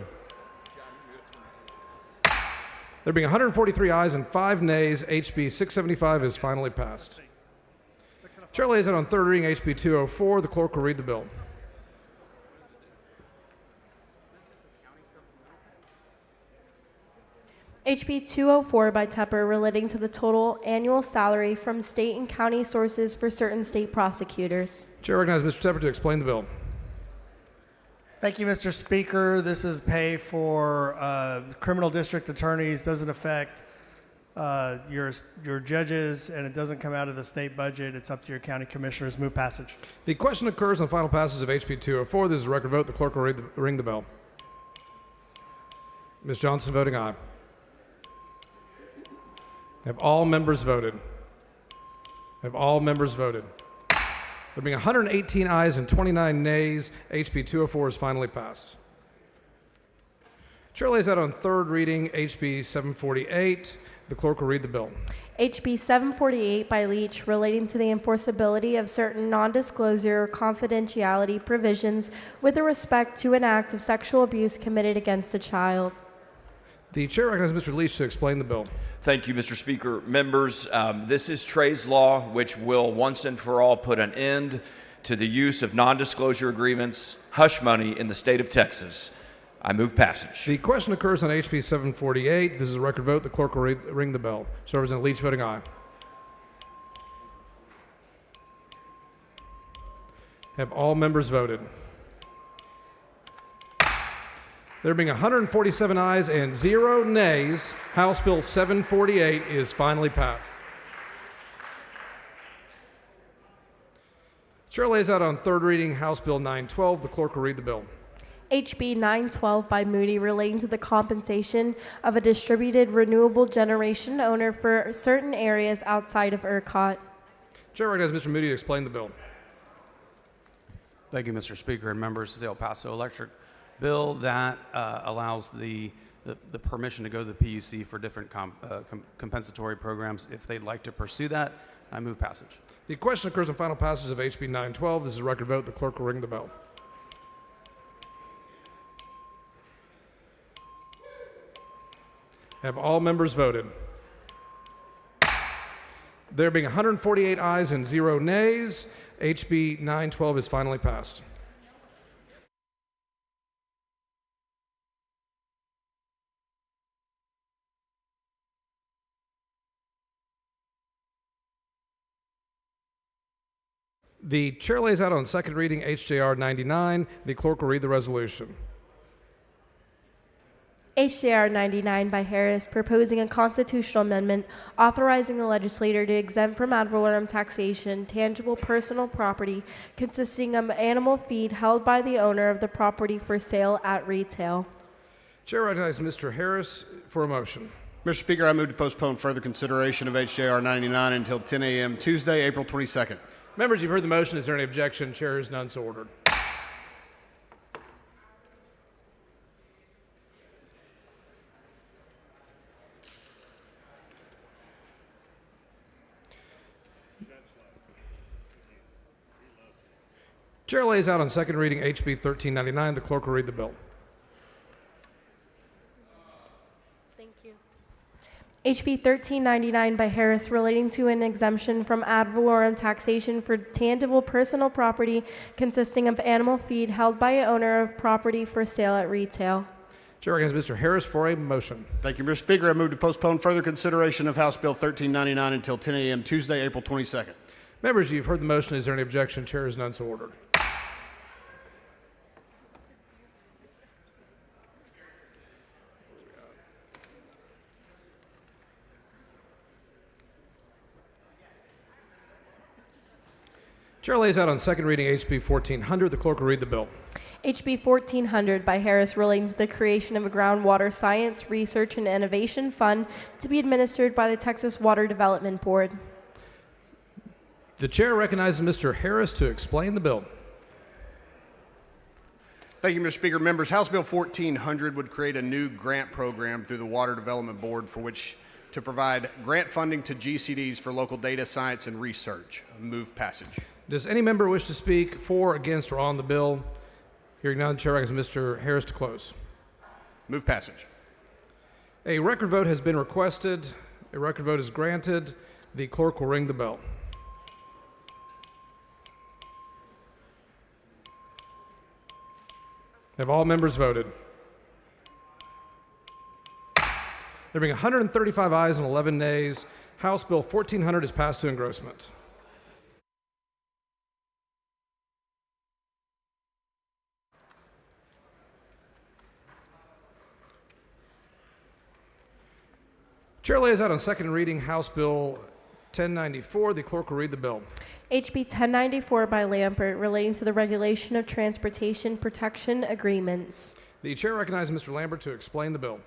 There being 143 ayes and 5 nays, HB 675 is finally passed. Chair lays it on third reading, HB 204. The clerk will read the bill. HB 204 by Tepper relating to the total annual salary from state and county sources for certain state prosecutors. Chair recognizes Mr. Tepper to explain the bill. Thank you, Mr. Speaker. This is pay for criminal district attorneys. Doesn't affect your judges, and it doesn't come out of the state budget. It's up to your county commissioners. Move passage. The question occurs on the final passage of HB 204. This is a record vote. The clerk will ring the bell. Ms. Johnson voting aye. Have all members voted? Have all members voted? There being 118 ayes and 29 nays, HB 204 is finally passed. Chair lays out on third reading HB 748. The clerk will read the bill. HB 748 by Leach relating to the enforceability of certain non-disclosure or confidentiality provisions with respect to an act of sexual abuse committed against a child. The chair recognizes Mr. Leach to explain the bill. Thank you, Mr. Speaker. Members, this is Trey's Law, which will once and for all put an end to the use of non-disclosure agreements, hush money in the state of Texas. I move passage. The question occurs on HB 748. This is a record vote. The clerk will ring the bell. So Representative Leach voting aye. Have all members voted? There being 147 ayes and 0 nays, House Bill 748 is finally passed. Chair lays out on third reading House Bill 912. The clerk will read the bill. HB 912 by Moody relating to the compensation of a distributed renewable generation owner for certain areas outside of ERCOT. Chair recognizes Mr. Moody to explain the bill. Thank you, Mr. Speaker and members. This is the El Paso Electric bill that allows the permission to go to the PUC for different compensatory programs if they'd like to pursue that. I move passage. The question occurs in final passage of HB 912. This is a record vote. The clerk will ring the bell. Have all members voted? There being 148 ayes and 0 nays, HB 912 is finally passed. The chair lays out on second reading HJR 99. The clerk will read the resolution. HJR 99 by Harris proposing a constitutional amendment authorizing the legislator to exempt from ad valorem taxation tangible personal property consisting of animal feed held by the owner of the property for sale at retail. Chair recognizes Mr. Harris for a motion. Mr. Speaker, I move to postpone further consideration of HJR 99 until 10 a.m. Tuesday, April 22nd. Members, you've heard the motion. Is there any objection? Chair is none, so ordered. Chair lays out on second reading HB 1399. The clerk will read the bill. HB 1399 by Harris relating to an exemption from ad valorem taxation for tangible personal property consisting of animal feed held by an owner of property for sale at retail. Chair recognizes Mr. Harris for a motion. Thank you, Mr. Speaker. I move to postpone further consideration of House Bill 1399 until 10 a.m. Tuesday, April 22nd. Members, you've heard the motion. Is there any objection? Chair is none, so ordered. Chair lays out on second reading HB 1400. The clerk will read the bill. HB 1400 by Harris relating to the creation of a groundwater science, research, and innovation fund to be administered by the Texas Water Development Board. The chair recognizes Mr. Harris to explain the bill. Thank you, Mr. Speaker. Members, House Bill 1400 would create a new grant program through the Water Development Board for which to provide grant funding to GCDs for local data science and research. Move passage. Does any member wish to speak for, against, or on the bill? Hearing none, the chair recognizes Mr. Harris to close. Move passage. A record vote has been requested. A record vote is granted. The clerk will ring the bell. Have all members voted? There being 135 ayes and 11 nays, House Bill 1400 is passed to engrossment. Chair lays out on second reading House Bill 1094. The clerk will read the bill. HB 1094 by Lambert, relating to the regulation of transportation protection agreements. The chair recognizes Mr. Lambert to explain the bill.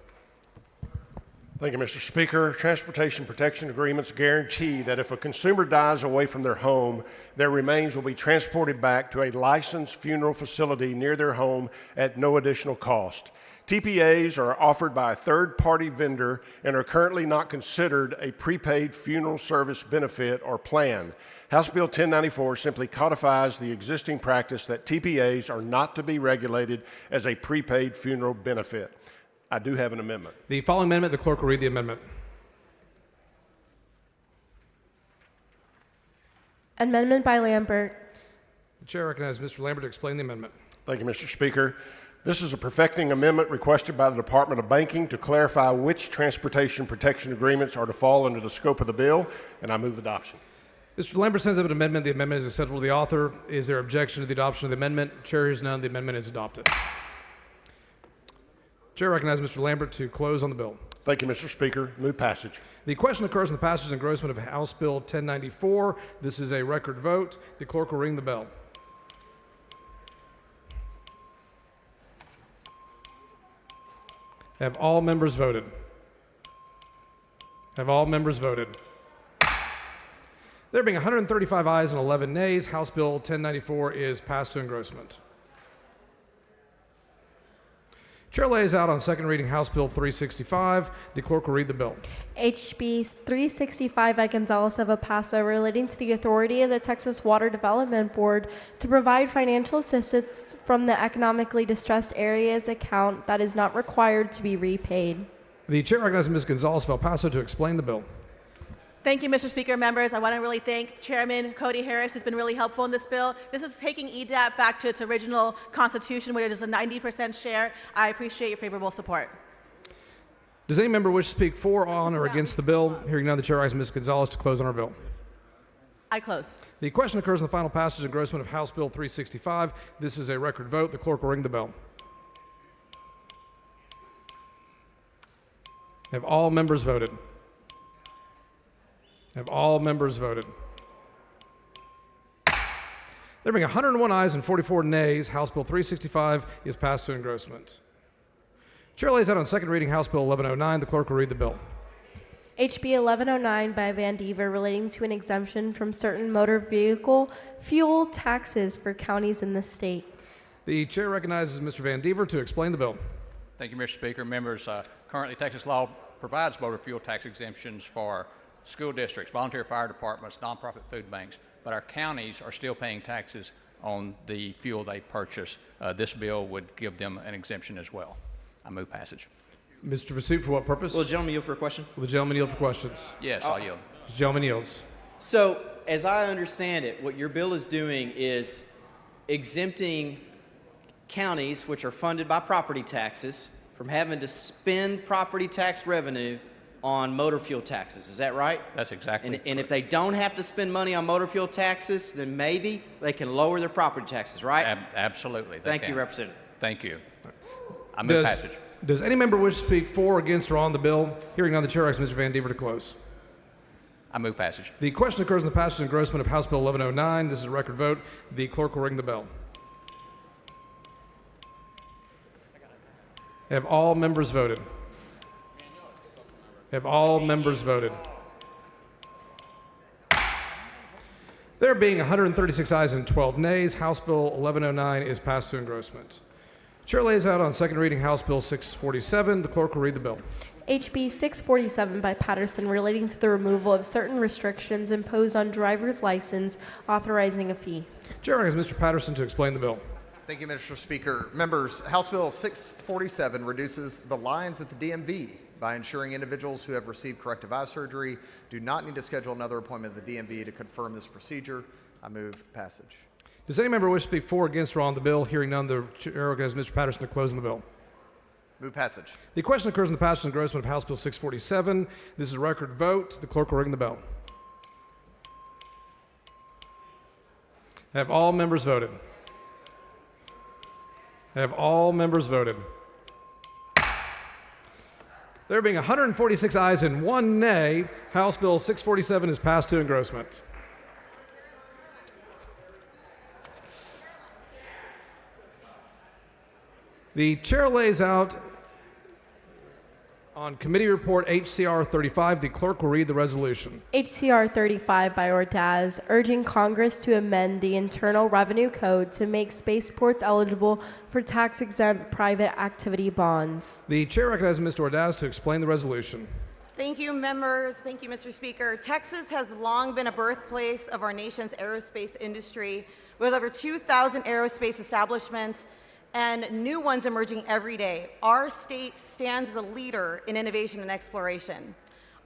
Thank you, Mr. Speaker. Transportation protection agreements guarantee that if a consumer dies away from their home, their remains will be transported back to a licensed funeral facility near their home at no additional cost. TPAs are offered by a third-party vendor and are currently not considered a prepaid funeral service benefit or plan. House Bill 1094 simply codifies the existing practice that TPAs are not to be regulated as a prepaid funeral benefit. I do have an amendment. The following amendment, the clerk will read the amendment. Amendment by Lambert. The chair recognizes Mr. Lambert to explain the amendment. Thank you, Mr. Speaker. This is a perfecting amendment requested by the Department of Banking to clarify which transportation protection agreements are to fall under the scope of the bill, and I move adoption. Mr. Lambert sends up an amendment. The amendment is acceptable to the author. Is there objection to the adoption of the amendment? Chair hears none. The amendment is adopted. Chair recognizes Mr. Lambert to close on the bill. Thank you, Mr. Speaker. Move passage. The question occurs in the passage and engrossment of House Bill 1094. This is a record vote. The clerk will ring the bell. Have all members voted? Have all members voted? There being 135 ayes and 11 nays, House Bill 1094 is passed to engrossment. Chair lays out on second reading House Bill 365. The clerk will read the bill. HB 365 by Gonzalez of El Paso, relating to the authority of the Texas Water Development Board to provide financial assistance from the economically distressed areas account that is not required to be repaid. The chair recognizes Ms. Gonzalez of El Paso to explain the bill. Thank you, Mr. Speaker. Members, I want to really thank Chairman Cody Harris, who's been really helpful in this bill. This is taking EDAP back to its original constitution, where it is a 90% share. I appreciate your favorable support. Does any member wish to speak for, on, or against the bill? Hearing none, the chair asks Ms. Gonzalez to close on our bill. I close. The question occurs in the final passage and engrossment of House Bill 365. This is a record vote. The clerk will ring the bell. Have all members voted? Have all members voted? There being 101 ayes and 44 nays, House Bill 365 is passed to engrossment. Chair lays out on second reading House Bill 1109. The clerk will read the bill. HB 1109 by Van Dever, relating to an exemption from certain motor vehicle fuel taxes for counties in the state. The chair recognizes Mr. Van Dever to explain the bill. Thank you, Mr. Speaker. Members, currently Texas law provides motor fuel tax exemptions for school districts, volunteer fire departments, nonprofit food banks, but our counties are still paying taxes on the fuel they purchase. This bill would give them an exemption as well. I move passage. Mr. Versuit, for what purpose? Will the gentleman yield for a question? Will the gentleman yield for questions? Yes, I'll yield. The gentleman yields. So, as I understand it, what your bill is doing is exempting counties, which are funded by property taxes, from having to spend property tax revenue on motor fuel taxes. Is that right? That's exactly And if they don't have to spend money on motor fuel taxes, then maybe they can lower their property taxes, right? Absolutely. Thank you, Representative. Thank you. I move passage. Does any member wish to speak for, against, or on the bill? Hearing none, the chair asks Mr. Van Dever to close. I move passage. The question occurs in the passage and engrossment of House Bill 1109. This is a record vote. The clerk will ring the bell. Have all members voted? Have all members voted? There being 136 ayes and 12 nays, House Bill 1109 is passed to engrossment. Chair lays out on second reading House Bill 647. The clerk will read the bill. HB 647 by Patterson relating to the removal of certain restrictions imposed on driver's license, authorizing a fee. Chair recognizes Mr. Patterson to explain the bill. Thank you, Mr. Speaker. Members, House Bill 647 reduces the lines at the DMV by ensuring individuals who have received corrective eye surgery do not need to schedule another appointment at the DMV to confirm this procedure. I move passage. Does any member wish to speak for or against or on the bill? Hearing none, the chair recognizes Mr. Patterson to close on the bill. Move passage. The question occurs in the passage and engrossment of House Bill 647. This is a record vote. The clerk will ring the bell. Have all members voted? Have all members voted? There being 146 ayes and 1 nay, House Bill 647 is passed to engrossment. The chair lays out on committee report HCR 35. The clerk will read the resolution. HCR 35 by Ordaz, urging Congress to amend the Internal Revenue Code to make spaceports eligible for tax-exempt private activity bonds. The chair recognizes Mr. Ordaz to explain the resolution. Thank you, members. Thank you, Mr. Speaker. Texas has long been a birthplace of our nation's aerospace industry, with over 2,000 aerospace establishments and new ones emerging every day. Our state stands as a leader in innovation and exploration.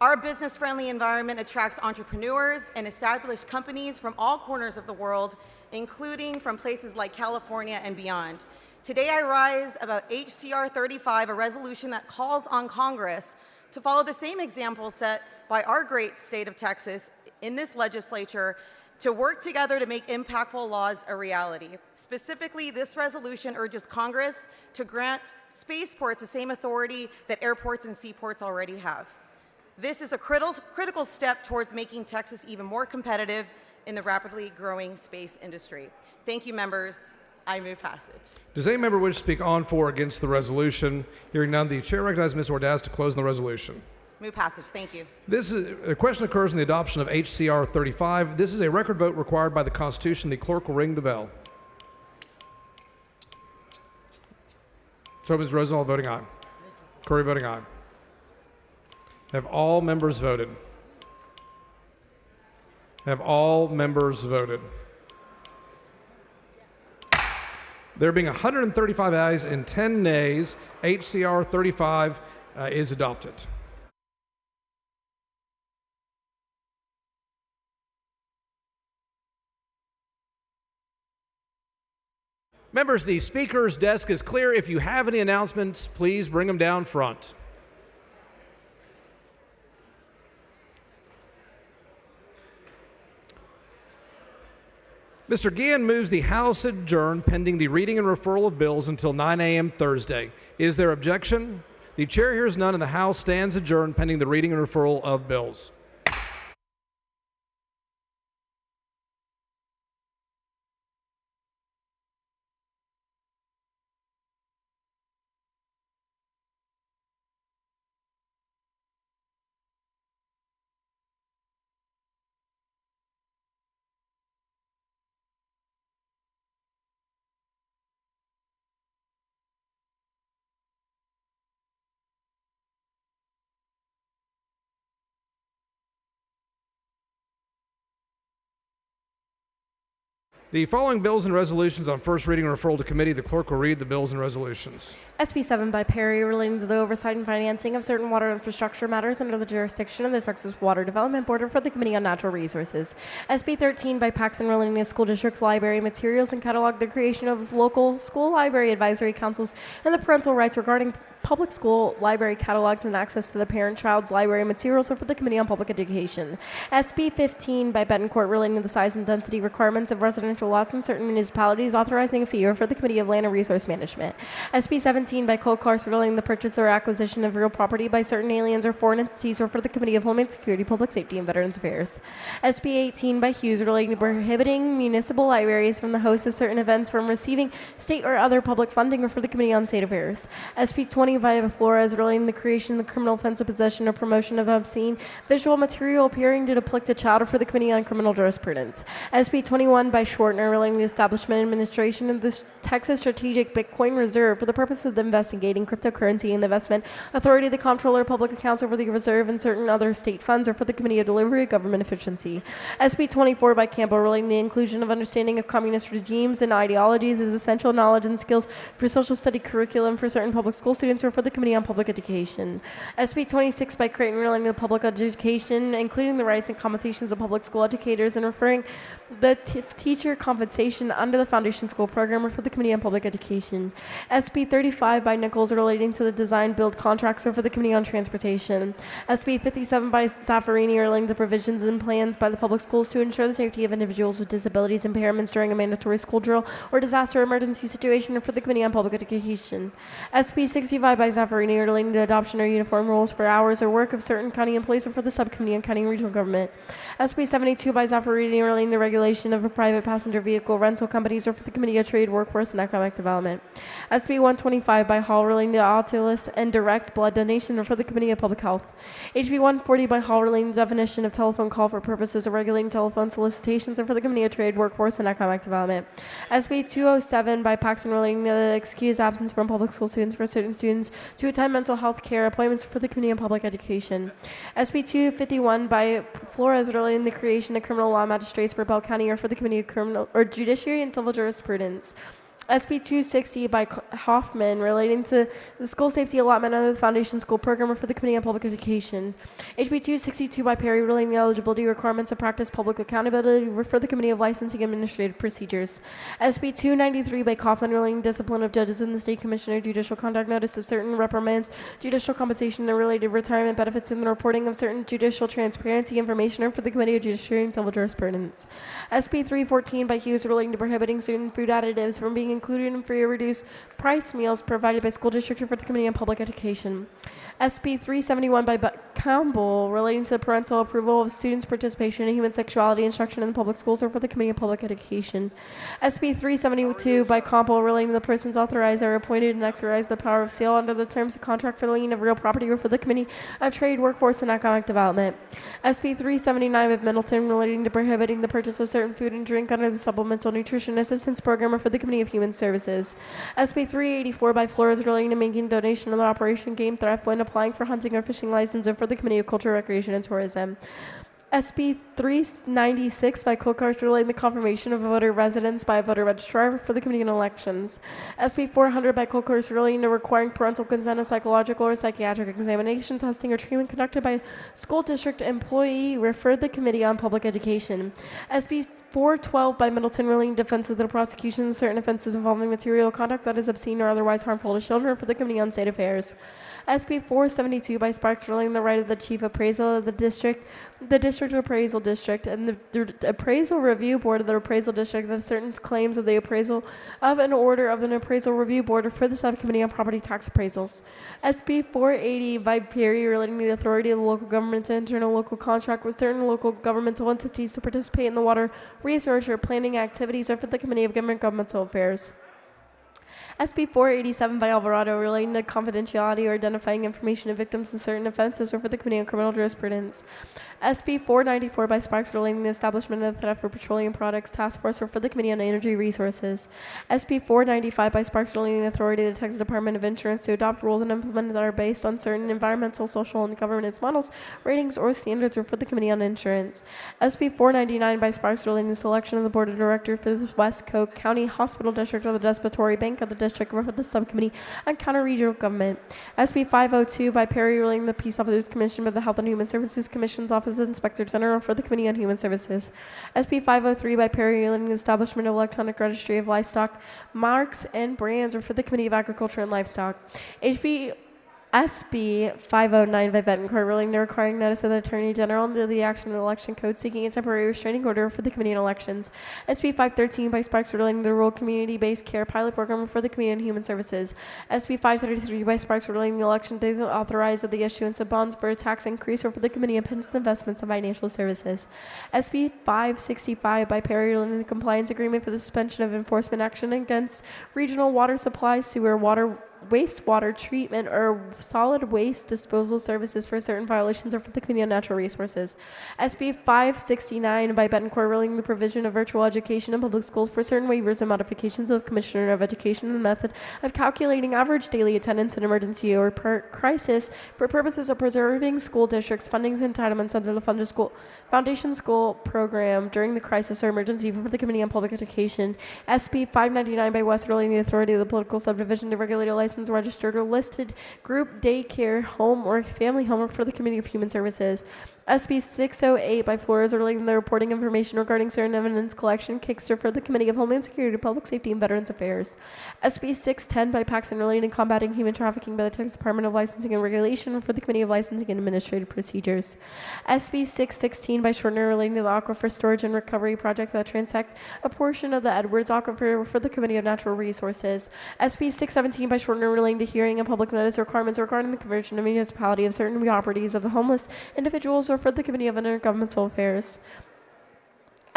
Our business-friendly environment attracts entrepreneurs and established companies from all corners of the world, including from places like California and beyond. Today I rise about HCR 35, a resolution that calls on Congress to follow the same example set by our great state of Texas in this legislature to work together to make impactful laws a reality. Specifically, this resolution urges Congress to grant spaceports the same authority that airports and seaports already have. This is a critical step towards making Texas even more competitive in the rapidly growing space industry. Thank you, members. I move passage. Does any member wish to speak on, for, or against the resolution? Hearing none, the chair recognizes Ms. Ordaz to close on the resolution. Move passage. Thank you. A question occurs in the adoption of HCR 35. This is a record vote required by the Constitution. The clerk will ring the bell. So, Ms. Rosenthal voting aye. Curry voting aye. Have all members voted? Have all members voted? There being 135 ayes and 10 nays, HCR 35 is adopted. Members, the speaker's desk is clear. If you have any announcements, please bring them down front. Mr. Guillen moves the House adjourn pending the reading and referral of bills until 9 a.m. Thursday. Is there objection? The chair hears none and the House stands adjourned pending the reading and referral of bills. The following bills and resolutions on first reading and referral to committee. The clerk will read the bills and resolutions. SB 7 by Perry relating to the oversight and financing of certain water infrastructure matters under the jurisdiction of the Texas Water Development Board for the Committee on Natural Resources. SB 13 by Paxton relating to school districts, library materials, and catalog the creation of local school library advisory councils and the parental rights regarding public school library catalogs and access to the parent-child's library materials are for the Committee on Public Education. SB 15 by Betancourt relating to the size and density requirements of residential lots in certain municipalities, authorizing a fee are for the Committee of Land and Resource Management. SB 17 by Colcars relating to the purchase or acquisition of real property by certain aliens or foreign entities are for the Committee of Homeland Security, Public Safety, and Veterans Affairs. SB 18 by Hughes relating to prohibiting municipal libraries from the host of certain events from receiving state or other public funding are for the Committee on State Affairs. SB 20 25 by Flores relating to the creation of the criminal offense of possession or promotion of obscene visual material appearing to depict a child, or for the Committee on Criminal Jurisprudence. SB 21 by Shortner relating to the establishment and administration of the Texas Strategic Bitcoin Reserve for the purpose of investigating cryptocurrency and the investment authority of the Comptroller of Public Accounts over the reserve and certain other state funds, or for the Committee of Delivery of Government Efficiency. SB 24 by Campbell relating to the inclusion of understanding of communist regimes and ideologies as essential knowledge and skills for social study curriculum for certain public school students, or for the Committee on Public Education. SB 26 by Creighton relating to public education, including the rights and compensations of public school educators, and referring the teacher compensation under the Foundation School Program, or for the Committee on Public Education. SB 35 by Nichols relating to the design build contracts, or for the Committee on Transportation. SB 57 by Zaffarini relating to provisions and plans by the public schools to ensure the safety of individuals with disabilities impairments during a mandatory school drill or disaster emergency situation, or for the Committee on Public Education. SB 65 by Zaffarini relating to adoption or uniform rules for hours or work of certain county employees, or for the Subcommittee on County and Regional Government. SB 72 by Zaffarini relating to regulation of private passenger vehicle rental companies, or for the Committee of Trade, Workforce, and Economic Development. SB 125 by Hall relating to autologous and direct blood donation, or for the Committee of Public Health. HB 140 by Hall relating to definition of telephone call for purposes of regulating telephone solicitations, or for the Committee of Trade, Workforce, and Economic Development. SB 207 by Paxton relating to the excused absence from public school students for certain students to attend mental health care appointments, for the Committee on Public Education. SB 251 by Flores relating to the creation of criminal law magistrates for Bell County, or for the Committee of Criminal or Judiciary and Civil Jurisprudence. SB 260 by Hoffman relating to the school safety allotment under the Foundation School Program, or for the Committee on Public Education. HB 262 by Perry relating to the eligibility requirements of practice public accountability, or for the Committee of Licensing and Administrative Procedures. SB 293 by Kaufman relating to discipline of judges in the State Commissioner, judicial conduct notice of certain reprimands, judicial compensation and related retirement benefits, and the reporting of certain judicial transparency information, or for the Committee of Judiciary and Civil Jurisprudence. SB 314 by Hughes relating to prohibiting certain food additives from being included in free or reduced price meals provided by school districts, or for the Committee on Public Education. SB 371 by Campbell relating to parental approval of students' participation in human sexuality instruction in the public schools, or for the Committee on Public Education. SB 372 by Campbell relating to the persons authorized or appointed and exercise the power of sale under the terms of contract for the lien of real property, or for the Committee of Trade, Workforce, and Economic Development. SB 379 of Middleton relating to prohibiting the purchase of certain food and drink under the Supplemental Nutrition Assistance Program, or for the Committee of Human Services. SB 384 by Flores relating to making donation of the Operation Game Theft when applying for hunting or fishing license, or for the Committee of Culture, Recreation, and Tourism. SB 396 by Colcars relating the confirmation of voter residence by a voter registrar, for the Committee on Elections. SB 400 by Colcars relating to requiring parental consent of psychological or psychiatric examination, testing, or treatment conducted by a school district employee, referred to the Committee on Public Education. SB 412 by Middleton relating to defenses of the prosecution of certain offenses involving material conduct that is obscene or otherwise harmful to children, for the Committee on State Affairs. SB 472 by Sparks relating the right of the Chief Appraisal of the District Appraisal District, and the Appraisal Review Board of the Appraisal District that certain claims of the appraisal of an order of an Appraisal Review Board for the Subcommittee on Property Tax Appraisals. SB 480 by Perry relating to the authority of the local government to enter in a local contract with certain local governmental entities to participate in the water research or planning activities, or for the Committee of Governmental Affairs. SB 487 by Alvarado relating to confidentiality or identifying information of victims of certain offenses, or for the Committee on Criminal Jurisprudence. SB 494 by Sparks relating to the establishment of the Theft for Petroleum Products Task Force, or for the Committee on Energy Resources. SB 495 by Sparks relating to the authority of the Texas Department of Insurance to adopt rules and implement that are based on certain environmental, social, and governance models, ratings, or standards, or for the Committee on Insurance. SB 499 by Sparks relating to the selection of the Board of Directors for the West Coast County Hospital District of the Depository Bank of the District, or for the Subcommittee on County Regional Government. SB 502 by Perry relating to the Peace Officers Commission by the Health and Human Services Commission's Office of Inspector General, for the Committee on Human Services. SB 503 by Perry relating to the establishment of electronic registry of livestock marks and brands, or for the Committee of Agriculture and Livestock. SB 509 by Betancourt relating to requiring notice of the Attorney General under the Action and Election Code seeking a temporary restraining order for the Committee on Elections. SB 513 by Sparks relating to the Rural Community-Based Care Pilot Program for the Committee on Human Services. SB 533 by Sparks relating to the election date that authorized the issuance of bonds for a tax increase, or for the Committee on Pensions, Investments, and Financial Services. SB 565 by Perry relating to the compliance agreement for the suspension of enforcement action against regional water supply, sewer, water wastewater treatment or solid waste disposal services for certain violations or for the Committee on Natural Resources. SB 569 by Betancourt relating the provision of virtual education in public schools for certain waivers and modifications of the Commissioner of Education and the method of calculating average daily attendance in emergency or crisis for purposes of preserving school districts' fundings and entitlements under the Foundation School Program during the crisis or emergency for the Committee on Public Education. SB 599 by West relating the authority of the political subdivision to regulate a licensed, registered, or listed group daycare, home, or family home for the Committee of Human Services. SB 608 by Flores relating the reporting information regarding certain evidence collection kicks for the Committee of Homeland Security, Public Safety, and Veterans Affairs. SB 610 by Paxton relating combating human trafficking by the Texas Department of Licensing and Regulation for the Committee of Licensing and Administrative Procedures. SB 616 by Shortner relating to the aquifer storage and recovery projects that transect a portion of the Edwards Aquifer for the Committee of Natural Resources. SB 617 by Shortner relating to hearing and public notice requirements regarding the conversion of municipality of certain properties of the homeless individuals or for the Committee of Intergovernmental Affairs.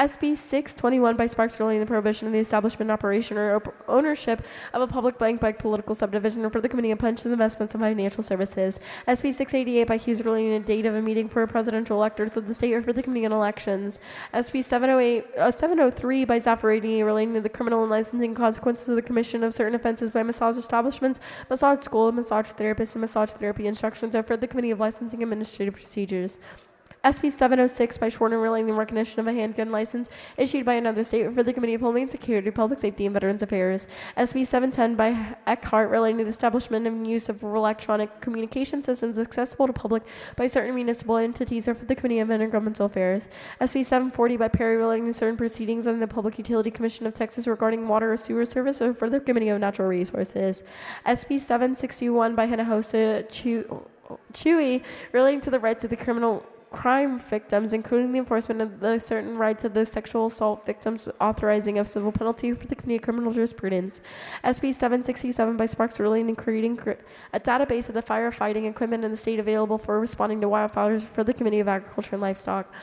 SB 621 by Sparks relating the prohibition of the establishment, operation, or ownership of a public bank by political subdivision or for the Committee of Pensions, Investments, and Financial Services. SB 688 by Hughes relating the date of a meeting for presidential electors of the state or for the Committee on Elections. SB 703 by Zaffarani relating to the criminal and licensing consequences of the commission of certain offenses by massage establishments, massage school, massage therapists, and massage therapy instructions or for the Committee of Licensing and Administrative Procedures. SB 706 by Schwerner relating the recognition of a handgun license issued by another state for the Committee of Homeland Security, Public Safety, and Veterans Affairs. SB 710 by Eckhart relating to the establishment and use of electronic communication systems accessible to public by certain municipal entities or for the Committee of Intergovernmental Affairs. SB 740 by Perry relating to certain proceedings on the Public Utility Commission of Texas regarding water or sewer service or for the Committee of Natural Resources. SB 761 by Hinojosa Chewy relating to the rights of the crime victims, including the enforcement of the certain rights of the sexual assault victims, authorizing of civil penalty for the Committee of Criminal Jurisprudence. SB 767 by Sparks relating and creating a database of the firefighting equipment in the state available for responding to wildfires for the Committee of Agriculture and Livestock.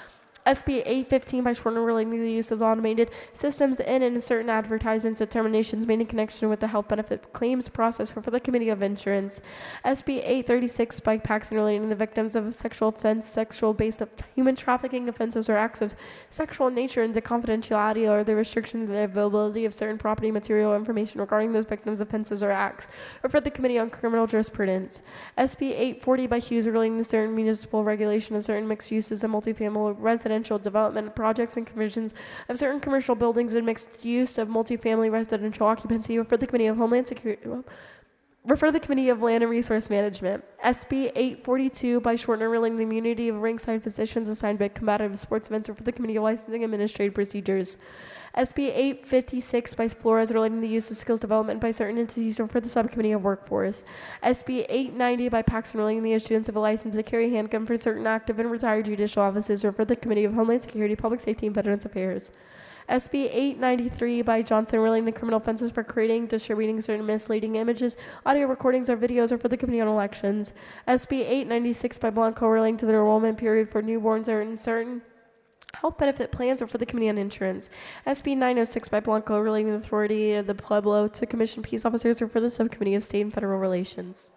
SB 815 by Schwerner relating to the use of automated systems in certain advertisements determinations made in connection with the health benefit claims process for the Committee of Insurance. SB 836 by Paxton relating to the victims of a sexual offense, sexual based of human trafficking offenses or acts of sexual nature and the confidentiality or the restriction of the availability of certain property material information regarding those victims' offenses or acts, or for the Committee on Criminal Jurisprudence. SB 840 by Hughes relating to certain municipal regulation of certain mixed uses and multifamily residential development projects and conversions of certain commercial buildings and mixed use of multifamily residential occupancy for the Committee of Homeland Security. Refer to the Committee of Land and Resource Management. SB 842 by Shortner relating the immunity of ringside physicians assigned by combative sports events or for the Committee of Licensing and Administrative Procedures. SB 856 by Flores relating the use of skills development by certain entities or for the Subcommittee of Workforce. SB 890 by Paxton relating the issuance of a license to carry handgun for certain active and retired judicial offices or for the Committee of Homeland Security, Public Safety, and Veterans Affairs. SB 893 by Johnson relating to criminal offenses for creating, distributing certain misleading images, audio recordings, or videos or for the Committee on Elections. SB 896 by Blanco relating to the enrollment period for newborns or in certain health benefit plans or for the Committee on Insurance. SB 906 by Blanco relating the authority of the Pueblo to commission peace officers or for the Subcommittee of State and Federal Relations.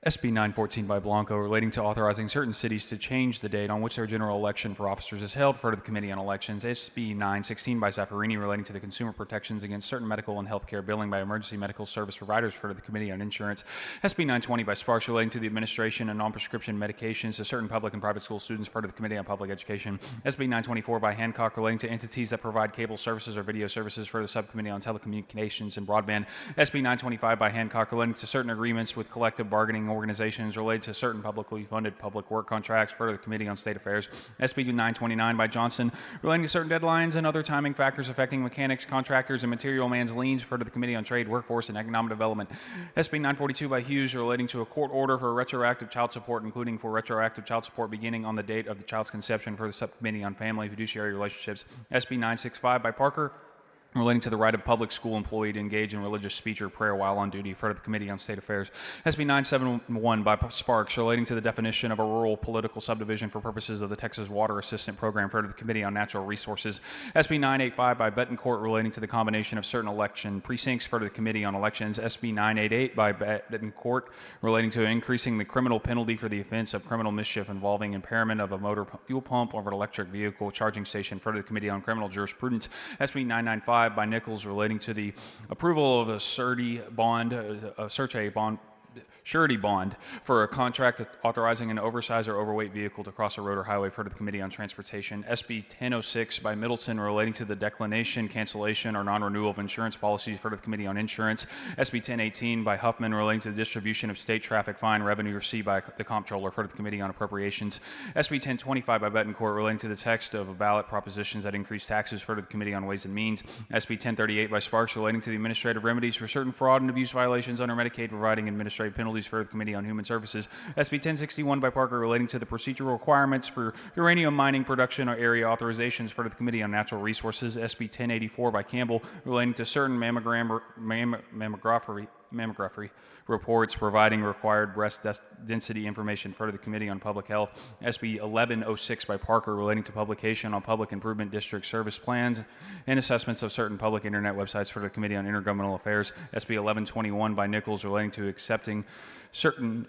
SB 914 by Blanco relating to authorizing certain cities to change the date on which their general election for officers is held for the Committee on Elections. SB 916 by Zaffarini relating to the consumer protections against certain medical and healthcare billing by emergency medical service providers for the Committee on Insurance. SB 920 by Sparks relating to the administration of non-prescription medications to certain public and private school students for the Committee on Public Education. SB 924 by Hancock relating to entities that provide cable services or video services for the Subcommittee on Telecommunications and Broadband. SB 925 by Hancock relating to certain agreements with collective bargaining organizations related to certain publicly funded public work contracts for the Committee on State Affairs. SB 929 by Johnson relating to certain deadlines and other timing factors affecting mechanics, contractors, and material man's liens for the Committee on Trade, Workforce, and Economic Development. SB 942 by Hughes relating to a court order for retroactive child support, including for retroactive child support beginning on the date of the child's conception for the Subcommittee on Family Fiduciary Relationships. SB 965 by Parker relating to the right of public school employee to engage in religious speech or prayer while on duty, referred to the Committee on State Affairs. SB 971 by Sparks, relating to the definition of a rural political subdivision for purposes of the Texas Water Assistant Program, referred to the Committee on Natural Resources. SB 985 by Betancourt, relating to the combination of certain election precincts, referred to the Committee on Elections. SB 988 by Betancourt, relating to increasing the criminal penalty for the offense of criminal mischief involving impairment of a motor fuel pump or an electric vehicle charging station, referred to the Committee on Criminal Jurisprudence. SB 995 by Nichols, relating to the approval of a surety bond for a contract authorizing an oversized or overweight vehicle to cross a road or highway, referred to the Committee on Transportation. SB 1006 by Middleton, relating to the declination, cancellation, or non-renewal of insurance policies, referred to the Committee on Insurance. SB 1018 by Huffman, relating to the distribution of state traffic fine revenue received by the Comptroller, referred to the Committee on Appropriations. SB 1025 by Betancourt, relating to the text of a ballot propositions that increase taxes, referred to the Committee on Ways and Means. SB 1038 by Sparks, relating to the administrative remedies for certain fraud and abuse violations under Medicaid, providing administrative penalties, for the Committee on Human Services. SB 1061 by Parker, relating to the procedural requirements for uranium mining production or area authorizations, for the Committee on Natural Resources. SB 1084 by Campbell, relating to certain mammography reports providing required breast density information, for the Committee on Public Health. SB 1106 by Parker, relating to publication on public improvement district service plans and assessments of certain public internet websites, for the Committee on Intergovernmental Affairs. SB 1121 by Nichols, relating to accepting certain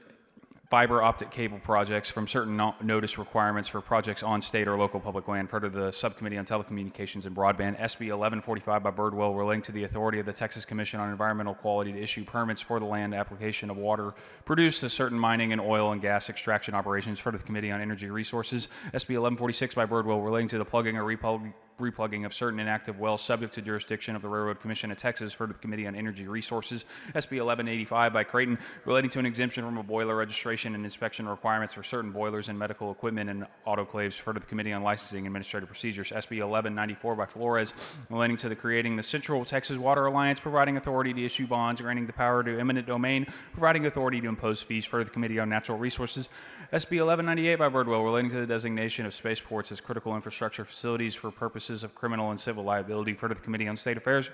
fiber optic cable projects from certain notice requirements for projects on state or local public land, referred to the Subcommittee on Telecommunications and Broadband. SB 1145 by Birdwell, relating to the authority of the Texas Commission on Environmental Quality to issue permits for the land application of water produced to certain mining and oil and gas extraction operations, referred to the Committee on Energy Resources. SB 1146 by Birdwell, relating to the plugging or replugging of certain inactive wells subject to jurisdiction of the Railroad Commission of Texas, referred to the Committee on Energy Resources. SB 1185 by Creighton, relating to an exemption from a boiler registration and inspection requirements for certain boilers and medical equipment and autoclaves, referred to the Committee on Licensing and Administrative Procedures. SB 1194 by Flores, relating to the creating the Central Texas Water Alliance, providing authority to issue bonds, granting the power to eminent domain, providing authority to impose fees, referred to the Committee on Natural Resources. SB 1198 by Birdwell, relating to the designation of spaceports as critical infrastructure facilities for purposes of criminal and civil liability, referred to the Committee on State Affairs.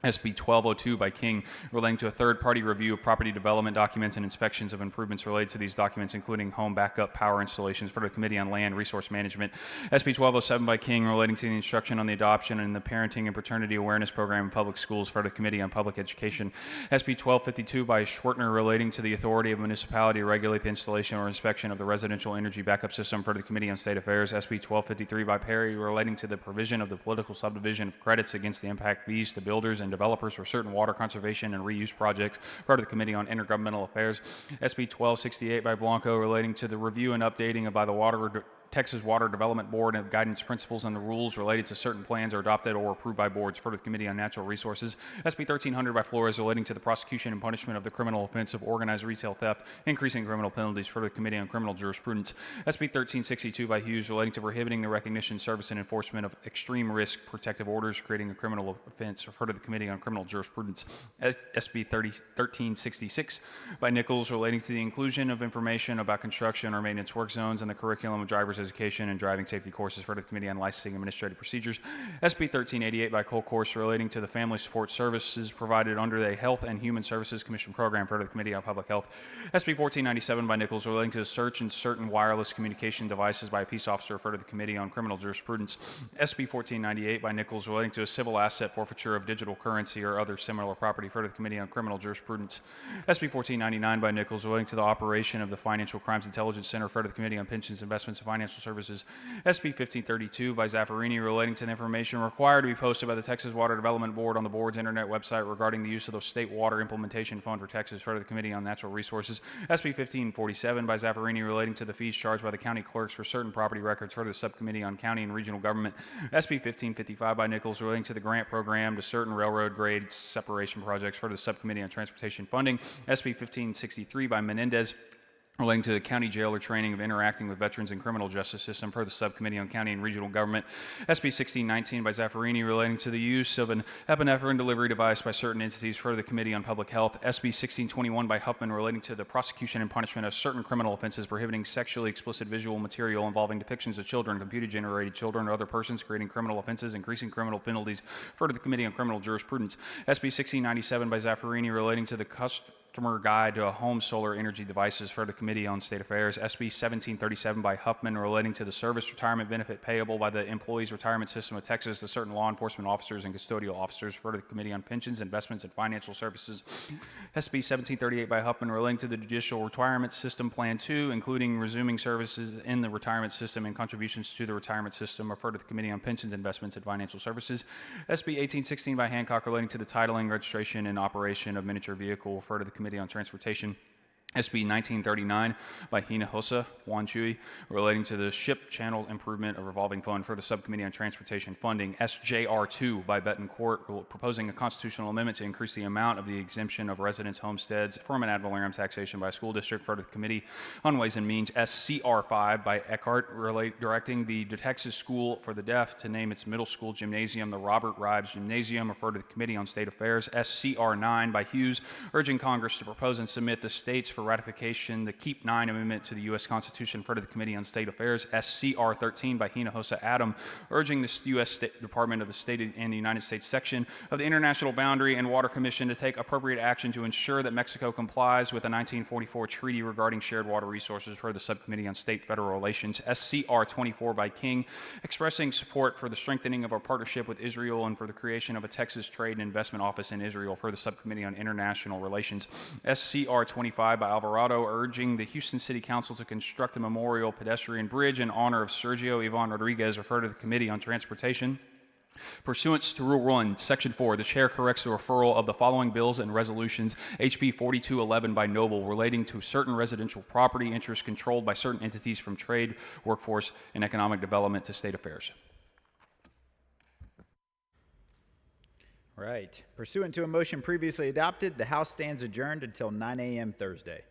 SB 1202 by King, relating to a third-party review of property development documents and inspections of improvements related to these documents, including home backup power installations, for the Committee on Land Resource Management. SB 1207 by King, relating to the instruction on the adoption and the parenting and paternity awareness program in public schools, for the Committee on Public Education. SB 1252 by Schwartner, relating to the authority of municipality to regulate the installation or inspection of the residential energy backup system, for the Committee on State Affairs. SB 1253 by Perry, relating to the provision of the political subdivision of credits against the impact fees to builders and developers for certain water conservation and reuse projects, part of the Committee on Intergovernmental Affairs. SB 1268 by Blanco, relating to the review and updating by the Texas Water Development Board and guidance principles and the rules related to certain plans are adopted or approved by boards, for the Committee on Natural Resources. SB 1300 by Flores, relating to the prosecution and punishment of the criminal offense of organized retail theft, increasing criminal penalties, for the Committee on Criminal Jurisprudence. SB 1362 by Hughes, relating to prohibiting the recognition, service, and enforcement of extreme risk protective orders, creating a criminal offense, referred to the Committee on Criminal Jurisprudence. SB 1366 by Nichols, relating to the inclusion of information about construction or maintenance work zones and the curriculum of driver's education and driving safety courses, for the Committee on Licensing and Administrative Procedures. SB 1388 by Colcourse, relating to the family support services provided under the Health and Human Services Commission program, for the Committee on Public Health. SB 1497 by Nichols, relating to the search in certain wireless communication devices by a peace officer, for the Committee on Criminal Jurisprudence. SB 1498 by Nichols, relating to a civil asset forfeiture of digital currency or other similar property, for the Committee on Criminal Jurisprudence. SB 1499 by Nichols, relating to the operation of the Financial Crimes Intelligence Center, for the Committee on Pensions, Investments, and Financial Services. SB 1532 by Zaffarini, relating to the information required to be posted by the Texas Water Development Board on the board's internet website regarding the use of the State Water Implementation Fund for Texas, for the Committee on Natural Resources. SB 1547 by Zaffarini, relating to the fees charged by the county clerks for certain property records, for the Subcommittee on County and Regional Government. SB 1555 by Nichols, relating to the grant program to certain railroad grade separation projects, for the Subcommittee on Transportation Funding. SB 1563 by Menendez, relating to the county jailer training of interacting with veterans and criminal justice system per the Subcommittee on County and Regional Government. SB 1619 by Zaffarini relating to the use of an epinephrine delivery device by certain entities for the Committee on Public Health. SB 1621 by Huffman relating to the prosecution and punishment of certain criminal offenses prohibiting sexually explicit visual material involving depictions of children, computer-generated children, or other persons creating criminal offenses, increasing criminal penalties for the Committee on Criminal Jurisprudence. SB 1697 by Zaffarini relating to the Customer Guide to Home Solar Energy Devices for the Committee on State Affairs. SB 1737 by Huffman relating to the service retirement benefit payable by the Employees Retirement System of Texas to certain law enforcement officers and custodial officers for the Committee on Pensions, Investments, and Financial Services. SB 1738 by Huffman relating to the Judicial Retirement System Plan 2, including resuming services in the retirement system and contributions to the retirement system, referred to the Committee on Pensions, Investments, and Financial Services. SB 1816 by Hancock relating to the titling, registration, and operation of miniature vehicle, referred to the Committee on Transportation. SB 1939 by Hinojosa Juan Chui relating to the Ship Channel Improvement of Revolving Fund for the Subcommittee on Transportation Funding. SJR 2 by Betancourt proposing a constitutional amendment to increase the amount of the exemption of residence homesteads from an ad valorem taxation by a school district for the Committee on Ways and Means. SCR 5 by Eckhart directing the Texas School for the Deaf to name its middle school gymnasium the Robert Rives Gymnasium, referred to the Committee on State Affairs. SCR 9 by Hughes urging Congress to propose and submit the states for ratification the Keep 9 Amendment to the U.S. Constitution for the Committee on State Affairs. SCR 13 by Hinojosa Adam urging the U.S. State Department of the State and the United States section of the International Boundary and Water Commission to take appropriate action to ensure that Mexico complies with the 1944 treaty regarding shared water resources for the Subcommittee on State-Federal Relations. SCR 24 by King expressing support for the strengthening of our partnership with Israel and for the creation of a Texas Trade and Investment Office in Israel for the Subcommittee on International Relations. SCR 25 by Alvarado urging the Houston City Council to construct a memorial pedestrian bridge in honor of Sergio Ivan Rodriguez, referred to the Committee on Transportation. Pursuant to Rule 1, Section 4, the Chair corrects the referral of the following bills and resolutions: HB 4211 by Noble relating to certain residential property interests controlled by certain entities from trade, workforce, and economic development to state affairs. Right. Pursuant to a motion previously adopted, the House stands adjourned until 9 a.m. Thursday.